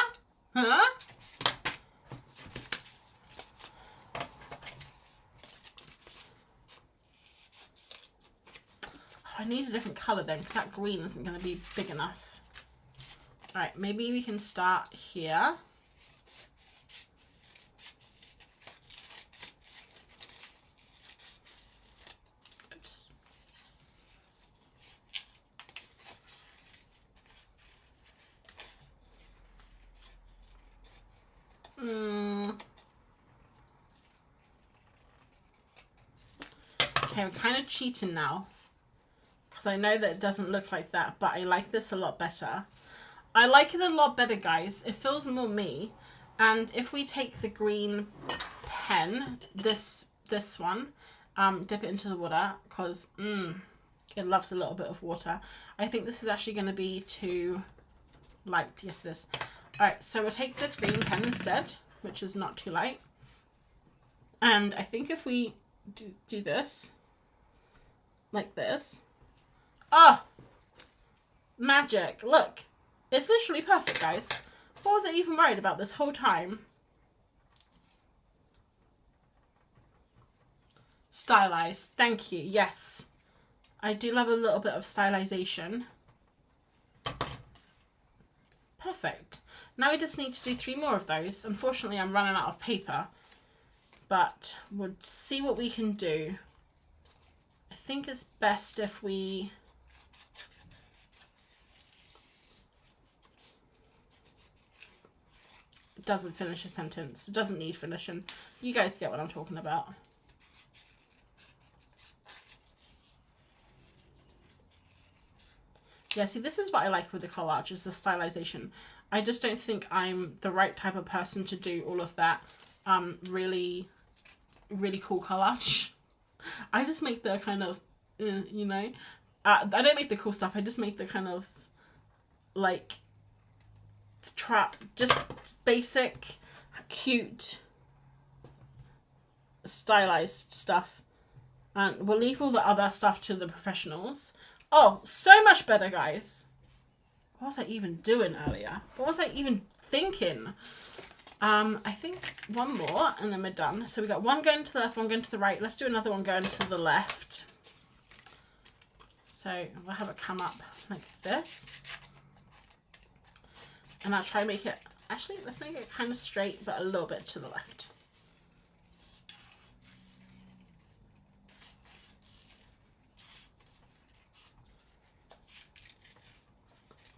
I need a different colour then, because that green isn't going to be big enough. Alright, maybe we can start here. Oops. Okay, I'm kind of cheating now. Because I know that it doesn't look like that, but I like this a lot better. I like it a lot better, guys. It feels more me. And if we take the green pen, this one, dip it into the water, because it loves a little bit of water. I think this is actually going to be too light. Yes, it is. Alright, so we'll take this green pen instead, which is not too light. And I think if we do this, like this. Oh! Magic. Look. It's literally perfect, guys. What was I even worried about this whole time? Stylized. Thank you. Yes. I do love a little bit of stylization. Perfect. Now we just need to do 3 more of those. Unfortunately, I'm running out of paper. But we'll see what we can do. I think it's best if we... It doesn't finish a sentence. It doesn't need finishing. You guys get what I'm talking about. Yeah, see, this is what I like with the collage, is the stylization. I just don't think I'm the right type of person to do all of that really cool collage. I just make the kind of, you know, I don't make the cool stuff. I just make the kind of, like, just basic, cute, stylized stuff. And we'll leave all the other stuff to the professionals. Oh, so much better, guys. What was I even doing earlier? What was I even thinking? I think one more and then we're done. So we got one going to the left, one going to the right. Let's do another one going to the left. So we'll have it come up like this. And I'll try and make it, actually, let's make it kind of straight, but a little bit to the left.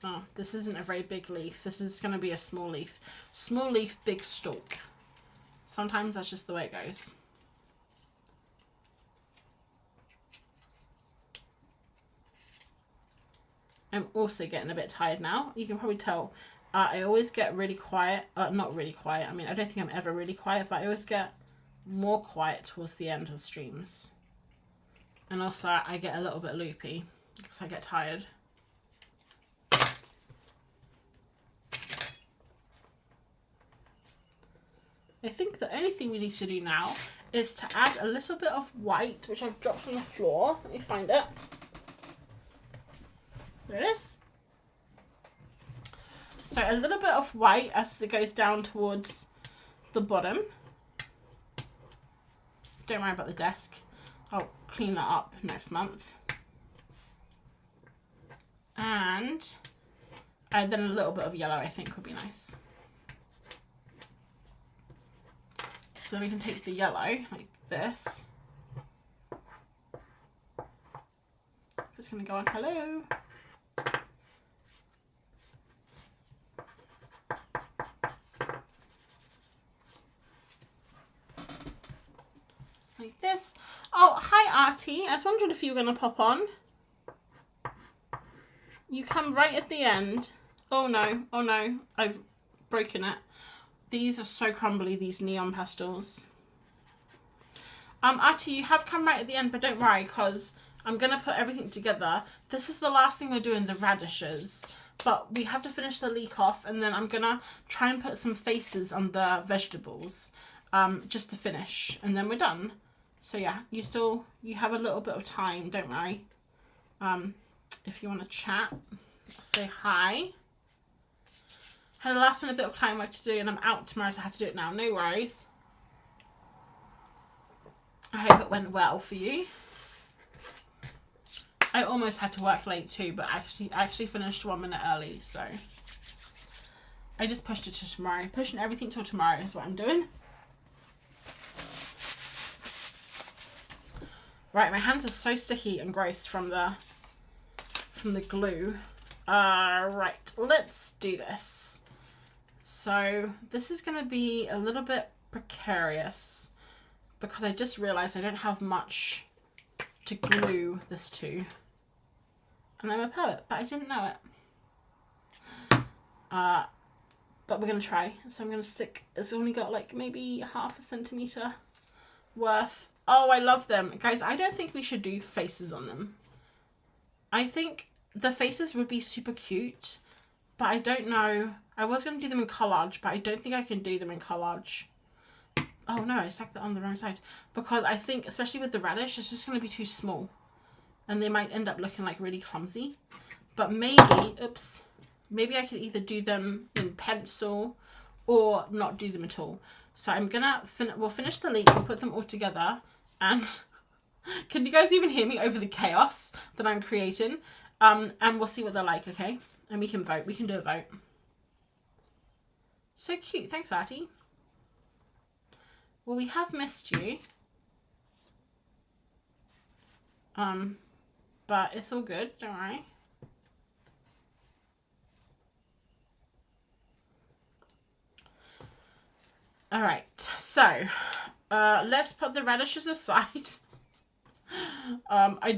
Oh, this isn't a very big leaf. This is going to be a small leaf. Small leaf, big stalk. Sometimes that's just the way it goes. I'm also getting a bit tired now. You can probably tell. I always get really quiet. Not really quiet. I mean, I don't think I'm ever really quiet, but I always get more quiet towards the end of streams. And also, I get a little bit loopy because I get tired. I think the only thing we need to do now is to add a little bit of white, which I've dropped on the floor. Let me find it. There it is. So a little bit of white as it goes down towards the bottom. Don't worry about the desk. I'll clean that up next month. And then a little bit of yellow I think would be nice. So then we can take the yellow like this. It's going to go on hello. Like this. Oh, hi Artie. I was wondering if you were going to pop on. You come right at the end. Oh no, I've broken it. These are so crumbly, these neon pastels. Artie, you have come right at the end, but don't worry, because I'm going to put everything together. This is the last thing we're doing, the radishes. But we have to finish the leek off, and then I'm going to try and put some faces on the vegetables, just to finish, and then we're done. So yeah, you have a little bit of time, don't worry. If you want to chat, say hi. Had a last minute bit of client work to do and I'm out tomorrow, so I had to do it now. No worries. I hope it went well for you. I almost had to work late too, but I actually finished 1 minute early, so I just pushed it to tomorrow. Pushing everything till tomorrow is what I'm doing. Right, my hands are so sticky and gross from the glue. Right, let's do this. So this is going to be a little bit precarious because I just realized I don't have much to glue this to. And I'm a poet, but I didn't know it. But we're going to try. So I'm going to stick, it's only got like maybe 1/2 centimeter worth. Oh, I love them. Guys, I don't think we should do faces on them. I think the faces would be super cute, but I don't know. I was going to do them in collage, but I don't think I can do them in collage. Oh no, I stuck that on the wrong side. Because I think, especially with the radish, it's just going to be too small. And they might end up looking like really clumsy. But maybe, oops, maybe I could either do them in pencil or not do them at all. So I'm going to, we'll finish the leaf, we'll put them all together. And can you guys even hear me over the chaos that I'm creating? And we'll see what they're like, okay? And we can vote. We can do a vote. So cute. Thanks, Artie. Well, we have missed you. But it's all good. Don't worry. All right. So, let's put the radishes aside. I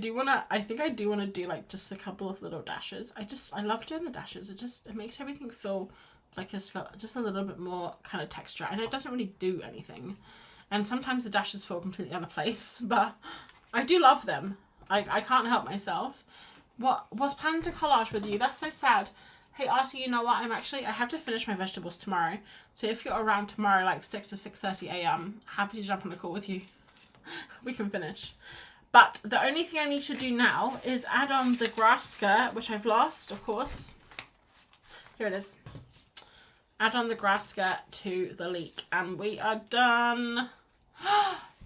think I do want to do like just a couple of little dashes. I love doing the dashes. It makes everything feel like it's got just a little bit more kind of texture, and it doesn't really do anything. And sometimes the dashes feel completely out of place, but I do love them. I can't help myself. What was planning to collage with you? That's so sad. Hey Artie, you know what? I have to finish my vegetables tomorrow. So if you're around tomorrow, like 6 to 6:30 a.m, happy to jump on a call with you. We can finish. But the only thing I need to do now is add on the grass skirt, which I've lost, of course. Here it is. Add on the grass skirt to the leek, and we are done.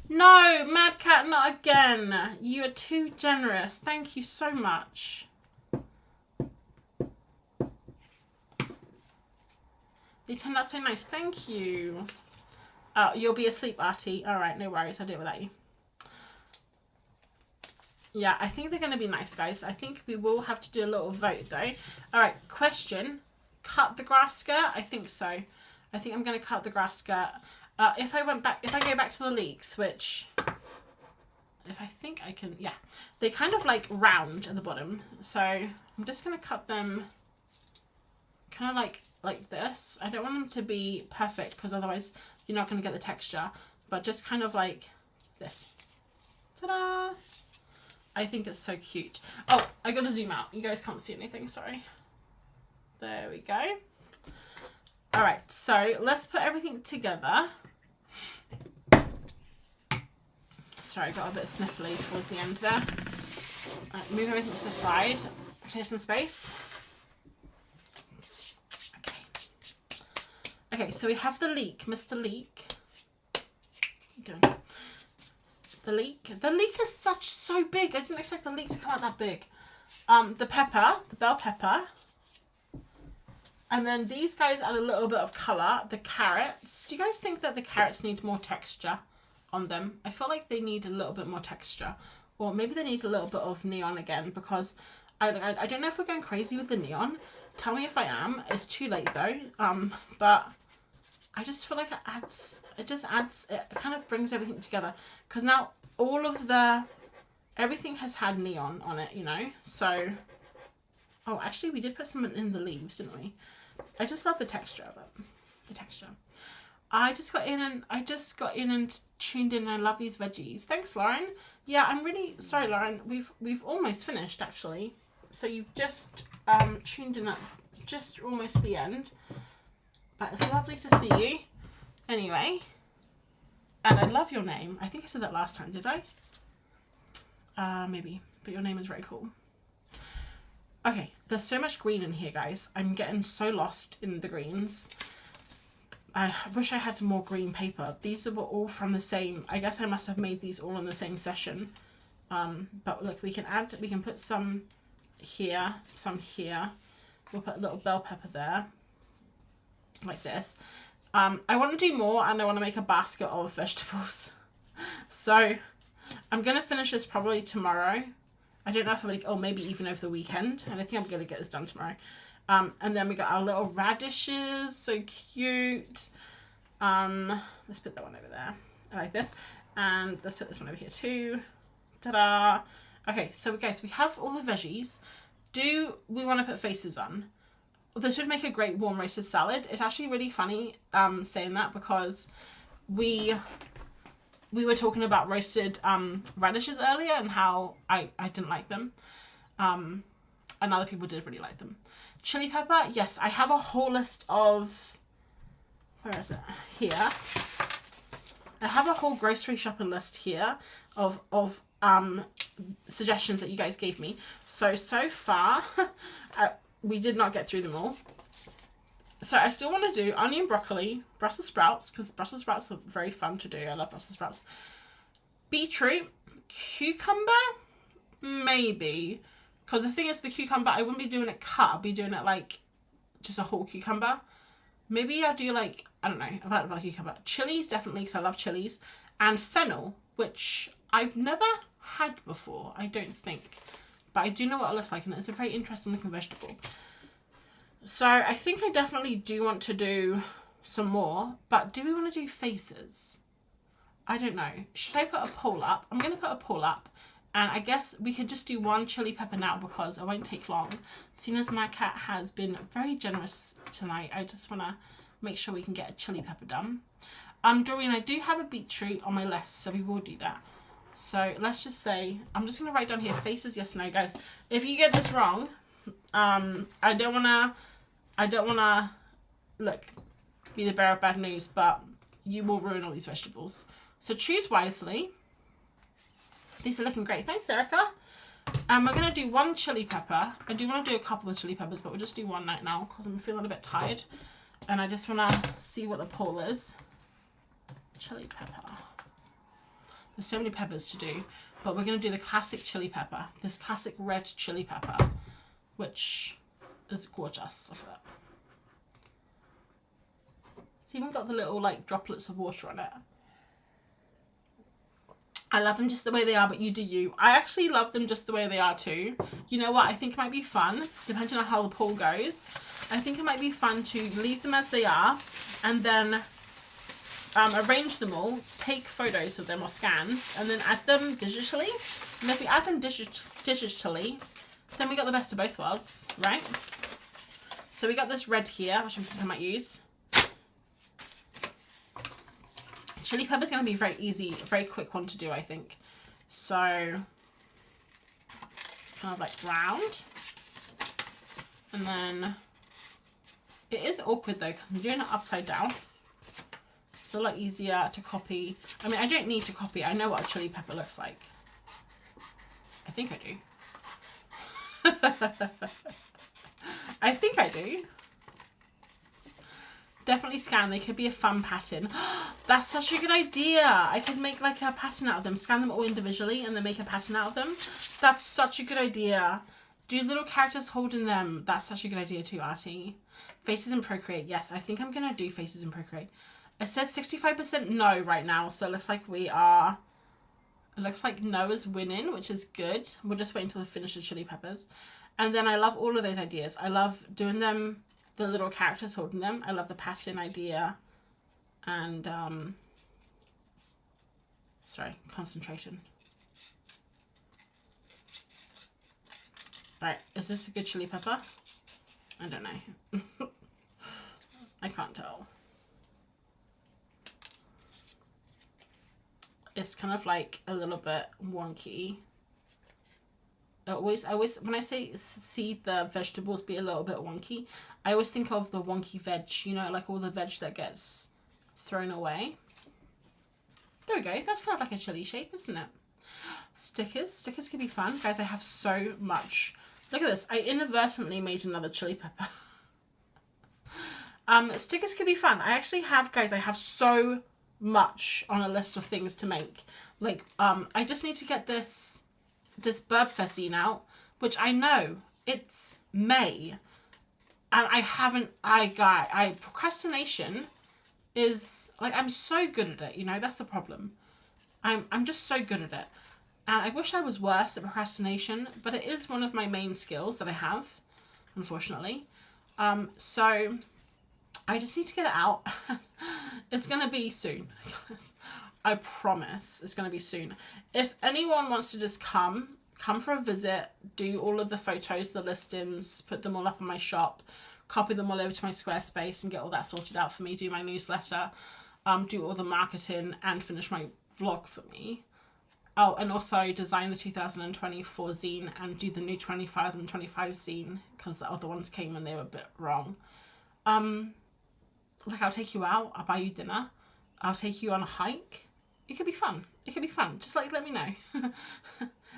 No, Mad Cat, not again. You are too generous. Thank you so much. They turned out so nice. Thank you. Oh, you'll be asleep, Artie. All right, no worries. I'll do it without you. Yeah, I think they're going to be nice, guys. I think we will have to do a little vote, though. All right, question. Cut the grass skirt? I think so. I think I'm going to cut the grass skirt. If I go back to the leeks, which, if I think I can, yeah. They kind of like round at the bottom. So I'm just going to cut them kind of like this. I don't want them to be perfect because otherwise you're not going to get the texture. But just kind of like this. Ta-da! I think it's so cute. Oh, I got to zoom out. You guys can't see anything, sorry. There we go. All right, so let's put everything together. Sorry, I got a bit sniffly towards the end there. Right, move everything to the side. Clear some space. Okay, so we have the leek, Mr. Leek. What are you doing? The leek. The leek is so big. I didn't expect the leek to come out that big. The pepper, the bell pepper. And then these guys add a little bit of colour. The carrots. Do you guys think that the carrots need more texture on them? I feel like they need a little bit more texture. Or maybe they need a little bit of neon again, because I don't know if we're going crazy with the neon. Tell me if I am. It's too late though. But I just feel like it kind of brings everything together. Because now everything has had neon on it, you know? So, oh, actually we did put some in the leaves, didn't we? I just love the texture of it. The texture. I just got in and tuned in. I love these veggies. Thanks, Lauren. Yeah, I'm really sorry, Lauren. We've almost finished actually. So you've just tuned in at just almost the end. But it's lovely to see you. Anyway. And I love your name. I think I said that last time, did I? Maybe. But your name is very cool. Okay, there's so much green in here, guys. I'm getting so lost in the greens. I wish I had some more green paper. These were all from the same. I guess I must have made these all in the same session. But look, we can put some here, some here. We'll put a little bell pepper there, like this. I want to do more, and I want to make a basket of vegetables. So I'm going to finish this probably tomorrow. I don't know if I'm like, or maybe even over the weekend. And I think I'm going to get this done tomorrow. And then we got our little radishes, so cute. Let's put that one over there. I like this. And let's put this one over here too. Ta-da! Okay, so guys, we have all the veggies. Do we want to put faces on? This would make a great warm roasted salad. It's actually really funny saying that, because we were talking about roasted radishes earlier and how I didn't like them. And other people did really like them. Chili pepper, yes, I have a whole list of, where is it? Here. I have a whole grocery shopping list here of suggestions that you guys gave me. So far, we did not get through them all. So I still want to do onion, broccoli, Brussels sprouts, because Brussels sprouts are very fun to do. I love Brussels sprouts. Beetroot, cucumber, maybe. Because the thing is, the cucumber, I wouldn't be doing it cut. I'll be doing it like just a whole cucumber. Maybe I'll do like, I don't know, about cucumber. Chilies, definitely, because I love chilies. And fennel, which I've never had before, I don't think. But I do know what it looks like, and it's a very interesting looking vegetable. So I think I definitely do want to do some more. But do we want to do faces? I don't know. Should I put a poll up? I'm going to put a poll up. And I guess we could just do one chili pepper now, because it won't take long. Seeing as my cat has been very generous tonight, I just want to make sure we can get a chili pepper done. Doreen, I do have a beetroot on my list, so we will do that. So let's just say, I'm just going to write down here faces, yes, no, guys. If you get this wrong, I don't want to, look, be the bearer of bad news, but you will ruin all these vegetables. So choose wisely. These are looking great. Thanks, Erica. We're going to do one chili pepper. I do want to do a couple of chili peppers, but we'll just do one right now because I'm feeling a bit tired. And I just want to see what the poll is. Chili pepper. There's so many peppers to do, but we're going to do the classic chili pepper. This classic red chili pepper, which is gorgeous. Look at that. It's even got the little like droplets of water on it. I love them just the way they are, but you do you. I actually love them just the way they are too. You know what? I think it might be fun, depending on how the poll goes. I think it might be fun to leave them as they are and then arrange them all, take photos of them or scans, and then add them digitally. And if we add them digitally, then we got the best of both worlds, right? So we got this red here, which I might use. Chili pepper is going to be very easy, a very quick one to do, I think. So, kind of like round. And then, it is awkward though, because I'm doing it upside down. It's a lot easier to copy. I mean, I don't need to copy. I know what a chili pepper looks like. I think I do. I think I do. Definitely scan. They could be a fun pattern. That's such a good idea. I could make like a pattern out of them. Scan them all individually and then make a pattern out of them. That's such a good idea. Do little characters holding them. That's such a good idea too, Artie. Faces in Procreate. Yes, I think I'm going to do faces in Procreate. It says 65% no right now. So it looks like we are... It looks like no is winning, which is good. We'll just wait until we finish the chili peppers. And then I love all of those ideas. I love doing them... The little characters holding them. I love the pattern idea. And, sorry, concentration. Right, is this a good chili pepper? I don't know. I can't tell. It's kind of like a little bit wonky. I always, when I see the vegetables be a little bit wonky, I always think of the wonky veg, you know, like all the veg that gets thrown away. There we go. That's kind of like a chili shape, isn't it? Stickers. Stickers can be fun. Guys, I have so much. Look at this. I inadvertently made another chili pepper. Stickers can be fun. I actually have, guys, I have so much on a list of things to make. Like, I just need to get this this Burb Fest out, which I know it's May, and I haven't, procrastination is, like, I'm so good at it, you know, that's the problem. I'm just so good at it. And I wish I was worse at procrastination, but it is one of my main skills that I have, unfortunately. So I just need to get it out. It's going to be soon. I promise it's going to be soon. If anyone wants to just come for a visit, do all of the photos, the listings, put them all up on my shop, copy them all over to my Squarespace and get all that sorted out for me, do my newsletter, do all the marketing and finish my vlog for me. Oh, and also design the 2024 zine and do the new 2025 zine, because the other ones came and they were a bit wrong. Like, I'll take you out, I'll buy you dinner, I'll take you on a hike. It could be fun. It could be fun. Just, like, let me know.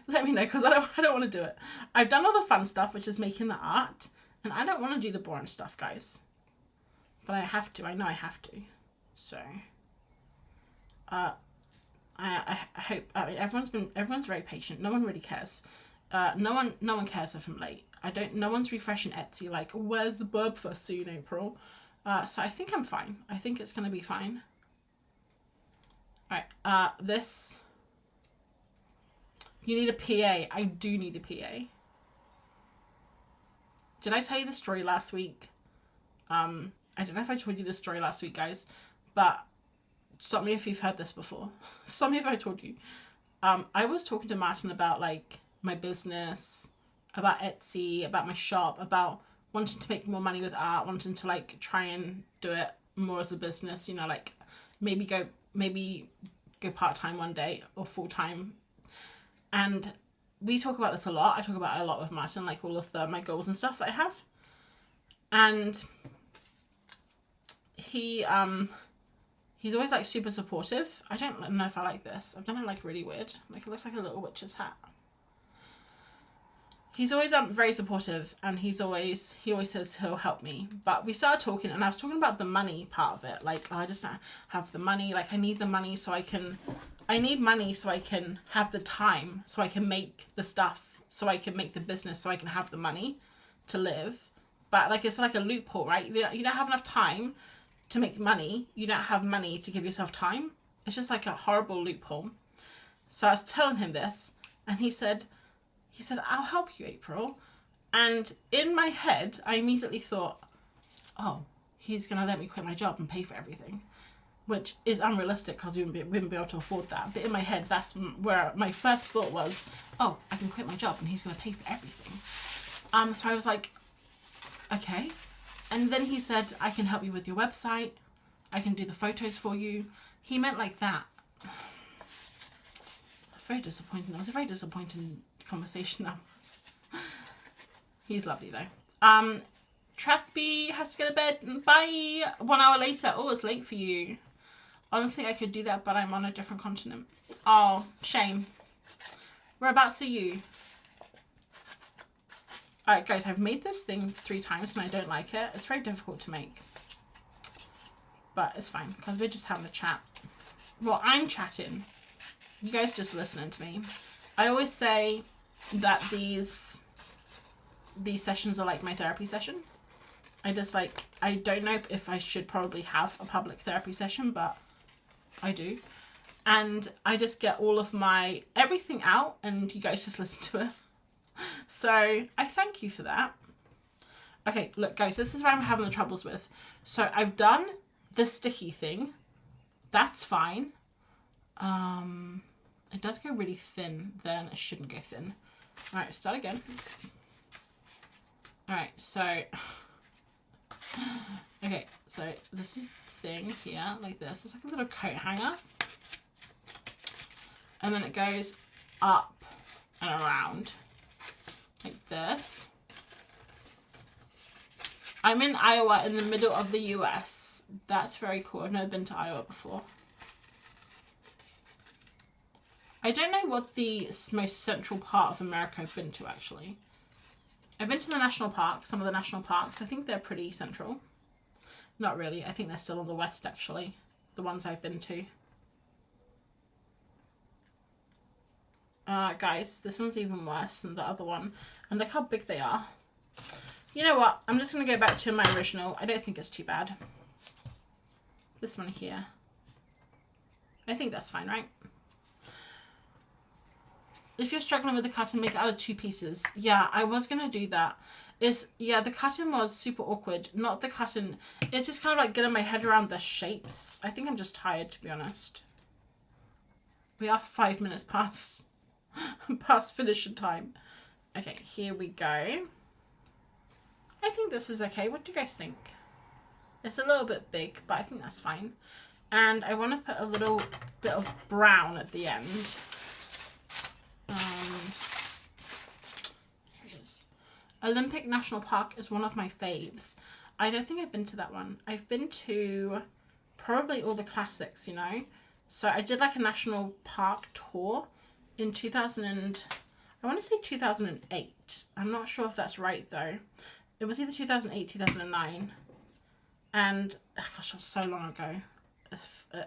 Let me know, because I don't want to do it. I've done all the fun stuff, which is making the art, and I don't want to do the boring stuff, guys. But I have to. I know I have to. So, I hope, I mean, everyone's very patient. No one really cares. No one cares if I'm late. No one's refreshing Etsy like, where's the Burb Fest soon, April? So I think I'm fine. I think it's going to be fine. Alright, this, you need a PA. I do need a PA. Did I tell you the story last week? I don't know if I told you this story last week, guys, but stop me if you've heard this before. Stop me if I told you. I was talking to Martin about, like, my business, about Etsy, about my shop, about wanting to make more money with art, wanting to, like, try and do it more as a business, you know, like, maybe go part-time one day or full-time. And we talk about this a lot. I talk about it a lot with Martin, like, all of my goals and stuff that I have. And he's always, like, super supportive. I don't know if I like this. I've done it, like, really weird. Like, it looks like a little witch's hat. He's always very supportive, and he always says he'll help me. But we started talking, and I was talking about the money part of it. Like, oh, I just don't have the money. Like, I need the money so I can have the time, so I can make the stuff, so I can make the business, so I can have the money to live. But, like, it's like a loophole, right? You don't have enough time to make money. You don't have money to give yourself time. It's just like a horrible loophole. So I was telling him this, and he said, I'll help you, April. And in my head, I immediately thought, oh, he's going to let me quit my job and pay for everything, which is unrealistic because we wouldn't be able to afford that. But in my head, that's where my first thought was, oh, I can quit my job and he's going to pay for everything. So I was like, okay. And then he said, I can help you with your website. I can do the photos for you. He meant like that. Very disappointing. It was a very disappointing conversation that was. He's lovely though. Trathby has to go to bed. Bye. 1 hour later. Oh, it's late for you. Honestly, I could do that, but I'm on a different continent. Oh, shame. Whereabouts are you? Alright, guys, I've made this thing 3 times and I don't like it. It's very difficult to make. But it's fine, because we're just having a chat. Well, I'm chatting. You guys just listening to me. I always say that these sessions are like my therapy session. I don't know if I should probably have a public therapy session, but I do. And I just get all of my everything out and you guys just listen to it. So I thank you for that. Okay, look guys, this is where I'm having the troubles with. So I've done the sticky thing. That's fine. It does go really thin, then it shouldn't go thin. Alright, start again. Alright, so okay, so this is the thing here, like this. It's like a little coat hanger. And then it goes up and around like this. I'm in Iowa in the middle of the US. That's very cool. I've never been to Iowa before. I don't know what the most central part of America I've been to, actually. I've been to the national parks, some of the national parks. I think they're pretty central. Not really. I think they're still on the west, actually. The ones I've been to. Guys, this one's even worse than the other one. And look how big they are. You know what? I'm just going to go back to my original. I don't think it's too bad. This one here. I think that's fine, right? If you're struggling with the cutting, make it out of 2 pieces. Yeah, I was going to do that. Yeah, the cutting was super awkward. Not the cutting. It's just kind of like getting my head around the shapes. I think I'm just tired, to be honest. We are 5 minutes past finishing time. Okay, here we go. I think this is okay. What do you guys think? It's a little bit big, but I think that's fine. And I want to put a little bit of brown at the end. Olympic National Park is one of my faves. I don't think I've been to that one. I've been to probably all the classics, you know. So I did like a national park tour in I want to say 2008. I'm not sure if that's right though. It was either 2008, 2009. And oh gosh, it was so long ago.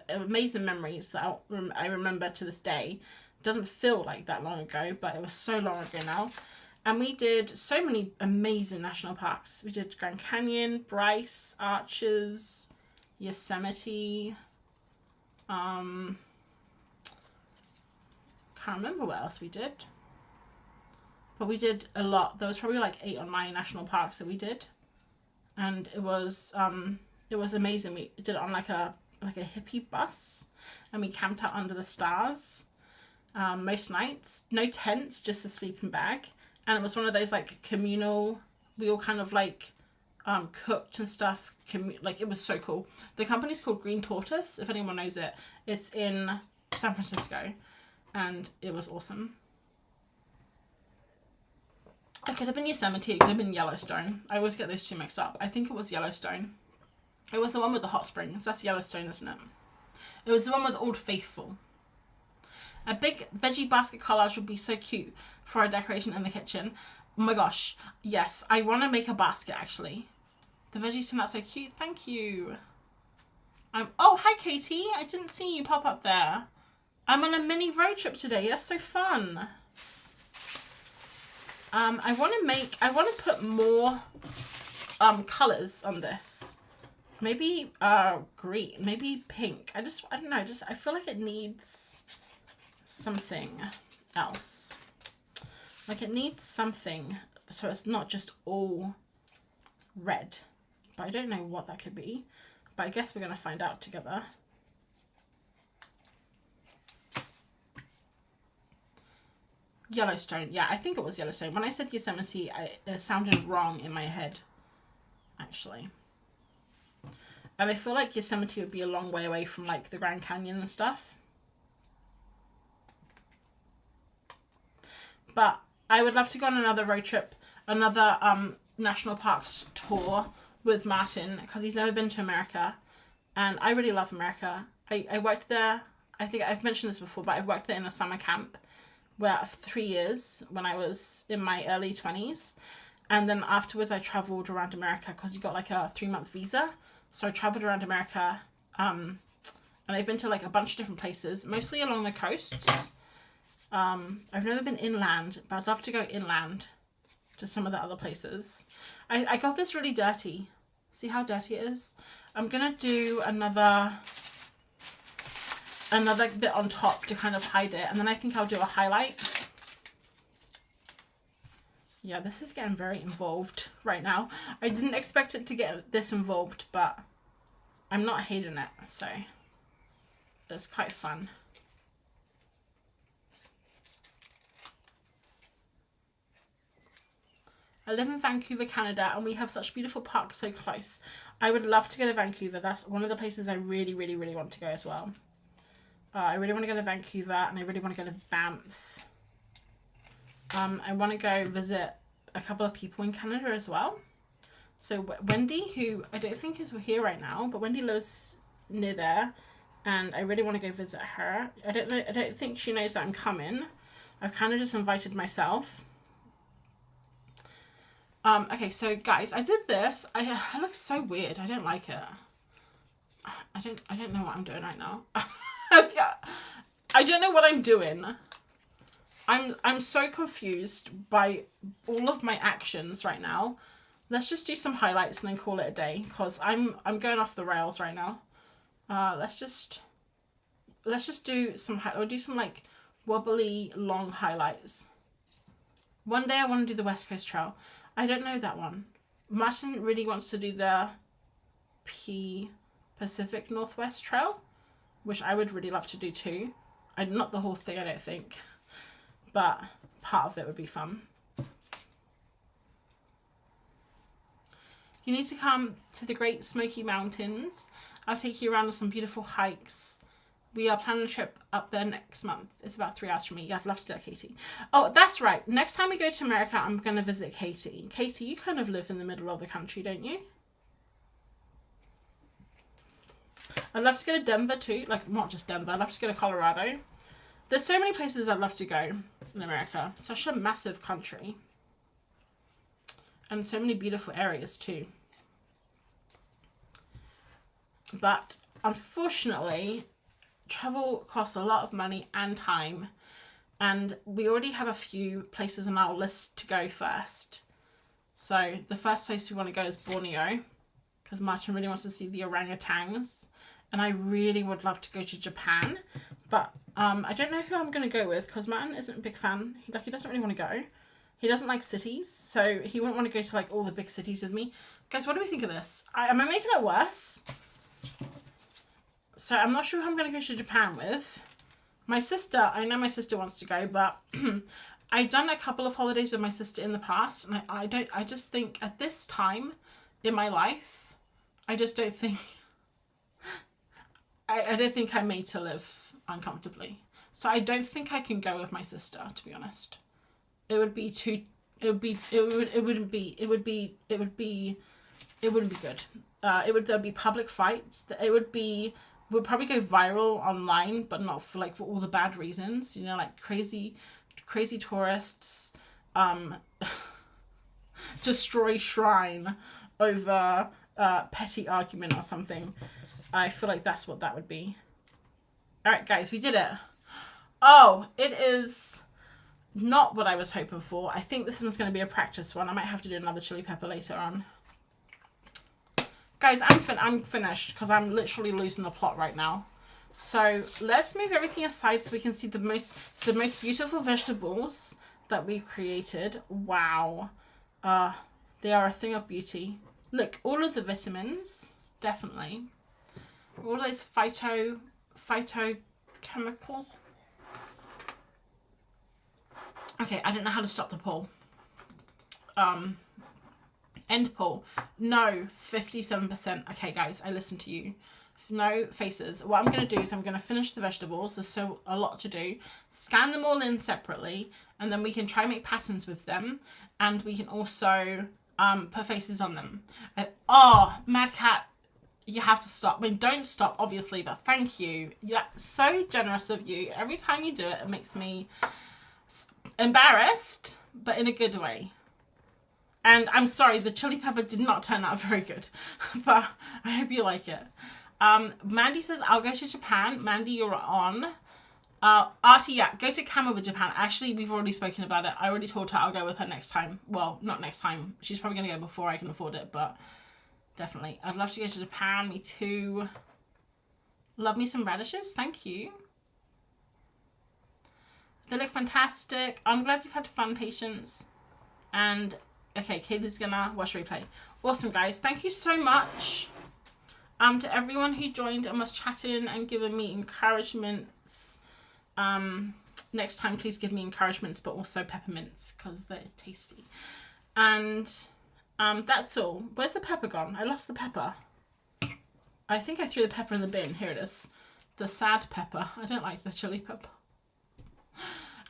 Amazing memories that I remember to this day. It doesn't feel like that long ago, but it was so long ago now. And we did so many amazing national parks. We did Grand Canyon, Bryce, Arches, Yosemite. Can't remember what else we did. But we did a lot. There was probably like 8 or 9 national parks that we did. And it was amazing. We did it on like a hippie bus. And we camped out under the stars most nights. No tents, just a sleeping bag. And it was one of those like communal, we all kind of like cooked and stuff. Like it was so cool. The company's called Green Tortoise, if anyone knows it. It's in San Francisco. And it was awesome. It could have been Yosemite, it could have been Yellowstone. I always get those 2 mixed up. I think it was Yellowstone. It was the one with the hot springs. That's Yellowstone, isn't it? It was the one with Old Faithful. A big veggie basket collage would be so cute for a decoration in the kitchen. Oh my gosh. Yes, I want to make a basket actually. The veggies turn out so cute. Thank you. Oh, hi Katie. I didn't see you pop up there. I'm on a mini road trip today. That's so fun. I want to put more colours on this. Maybe green, maybe pink. I don't know, I feel like it needs something else. Like it needs something so it's not just all red. But I don't know what that could be. But I guess we're going to find out together. Yellowstone. Yeah, I think it was Yellowstone. When I said Yosemite, it sounded wrong in my head, actually. And I feel like Yosemite would be a long way away from like the Grand Canyon and stuff. But I would love to go on another road trip, another national parks tour with Martin, because he's never been to America. And I really love America. I worked there, I think I've mentioned this before, but I've worked there in a summer camp where for 3 years when I was in my early 20s. And then afterwards I traveled around America because you got like a 3-month visa. So I traveled around America and I've been to like a bunch of different places, mostly along the coasts. I've never been inland, but I'd love to go inland to some of the other places. I got this really dirty. See how dirty it is? I'm going to do another bit on top to kind of hide it. And then I think I'll do a highlight. Yeah, this is getting very involved right now. I didn't expect it to get this involved, but I'm not hating it, so it's quite fun. I live in Vancouver, Canada, and we have such beautiful parks so close. I would love to go to Vancouver. That's one of the places I really, really, really want to go as well. I really want to go to Vancouver, and I really want to go to Banff. I want to go visit a couple of people in Canada as well. So Wendy, who I don't think is here right now, but Wendy lives near there, and I really want to go visit her. I don't think she knows that I'm coming. I've kind of just invited myself. Okay, so guys, I did this. It looks so weird. I don't like it. I don't know what I'm doing right now. Yeah, I don't know what I'm doing. I'm so confused by all of my actions right now. Let's just do some highlights and then call it a day, because I'm going off the rails right now. Let's just do some like wobbly long highlights. One day I want to do the West Coast Trail. I don't know that one. Martin really wants to do the Pacific Northwest Trail, which I would really love to do too. Not the whole thing, I don't think, but part of it would be fun. You need to come to the Great Smoky Mountains. I'll take you around on some beautiful hikes. We are planning a trip up there next month. It's about 3 hours from me. Yeah, I'd love to do that, Katie. Oh, that's right. Next time we go to America, I'm going to visit Katie. Katie, you kind of live in the middle of the country, don't you? I'd love to go to Denver too. Like, not just Denver. I'd love to go to Colorado. There's so many places I'd love to go in America. Such a massive country. And so many beautiful areas too. But unfortunately, travel costs a lot of money and time. And we already have a few places on our list to go first. So the first place we want to go is Borneo, because Martin really wants to see the orangutans. And I really would love to go to Japan. But I don't know who I'm going to go with, because Martin isn't a big fan. He doesn't really want to go. He doesn't like cities, so he wouldn't want to go to like all the big cities with me. Guys, what do we think of this? Am I making it worse? So I'm not sure who I'm going to go to Japan with. My sister, I know my sister wants to go, but I've done a couple of holidays with my sister in the past, and I just think at this time in my life, I just don't think, I don't think I'm made to live uncomfortably. So I don't think I can go with my sister, to be honest. It wouldn't be good. There'd be public fights. Would probably go viral online, but not for all the bad reasons. You know, like crazy tourists destroy shrine over petty argument or something. I feel like that's what that would be. All right, guys, we did it. Oh, it is not what I was hoping for. I think this one's going to be a practice one. I might have to do another chili pepper later on. Guys, I'm finished because I'm literally losing the plot right now. So let's move everything aside so we can see the most beautiful vegetables that we created. Wow. They are a thing of beauty. Look, all of the vitamins, definitely. All those phytochemicals. Okay, I don't know how to stop the poll. End poll. No, 57%. Okay, guys, I listened to you. No faces. What I'm going to do is I'm going to finish the vegetables. There's so a lot to do. Scan them all in separately, and then we can try and make patterns with them. And we can also put faces on them. Mad Cat, you have to stop. I mean, don't stop, obviously, but thank you. You're so generous of you. Every time you do it, it makes me embarrassed, but in a good way. And I'm sorry, the chili pepper did not turn out very good, but I hope you like it. Mandy says, I'll go to Japan. Mandy, you're on. Artie, yeah, go to Camel with Japan. Actually, we've already spoken about it. I already told her I'll go with her next time. Well, not next time. She's probably going to go before I can afford it, but definitely. I'd love to go to Japan. Me too. Love me some radishes. Thank you. They look fantastic. I'm glad you've had fun, Patience. And, okay, Katie's gonna watch replay. Awesome, guys. Thank you so much to everyone who joined and was chatting and giving me encouragements. Next time, please give me encouragements, but also peppermints, because they're tasty. And that's all. Where's the pepper gone? I lost the pepper. I think I threw the pepper in the bin. Here it is. The sad pepper. I don't like the chili pepper.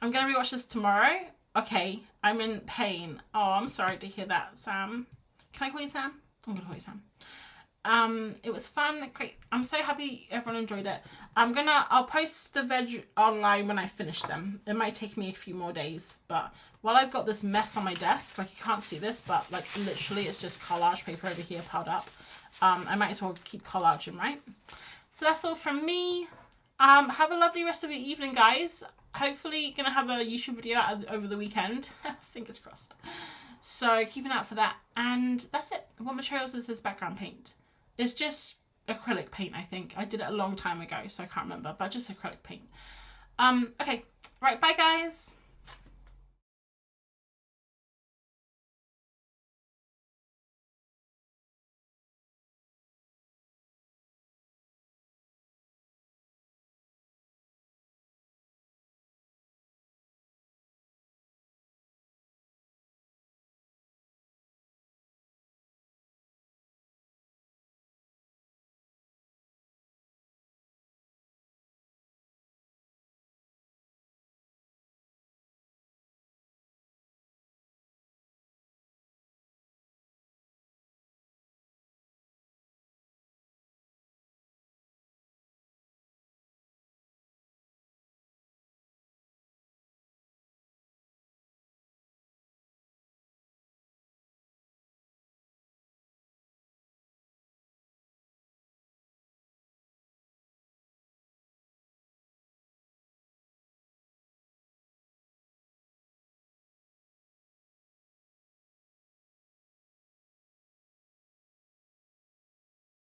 I'm going to rewatch this tomorrow. Okay, I'm in pain. Oh, I'm sorry to hear that, Sam. Can I call you Sam? I'm going to call you Sam. It was fun. Great. I'm so happy everyone enjoyed it. I'll post the veg online when I finish them. It might take me a few more days, but while I've got this mess on my desk, like you can't see this, but like literally it's just collage paper over here piled up. I might as well keep collaging, right? So that's all from me. Have a lovely rest of your evening, guys. hopefully gonna have a YouTube video out over the weekend. Fingers crossed. So keep an eye out for that. And that's it. What materials is this background paint? It's just acrylic paint, I think. I did it a long time ago, so I can't remember, but just acrylic paint. Okay, right, bye guys.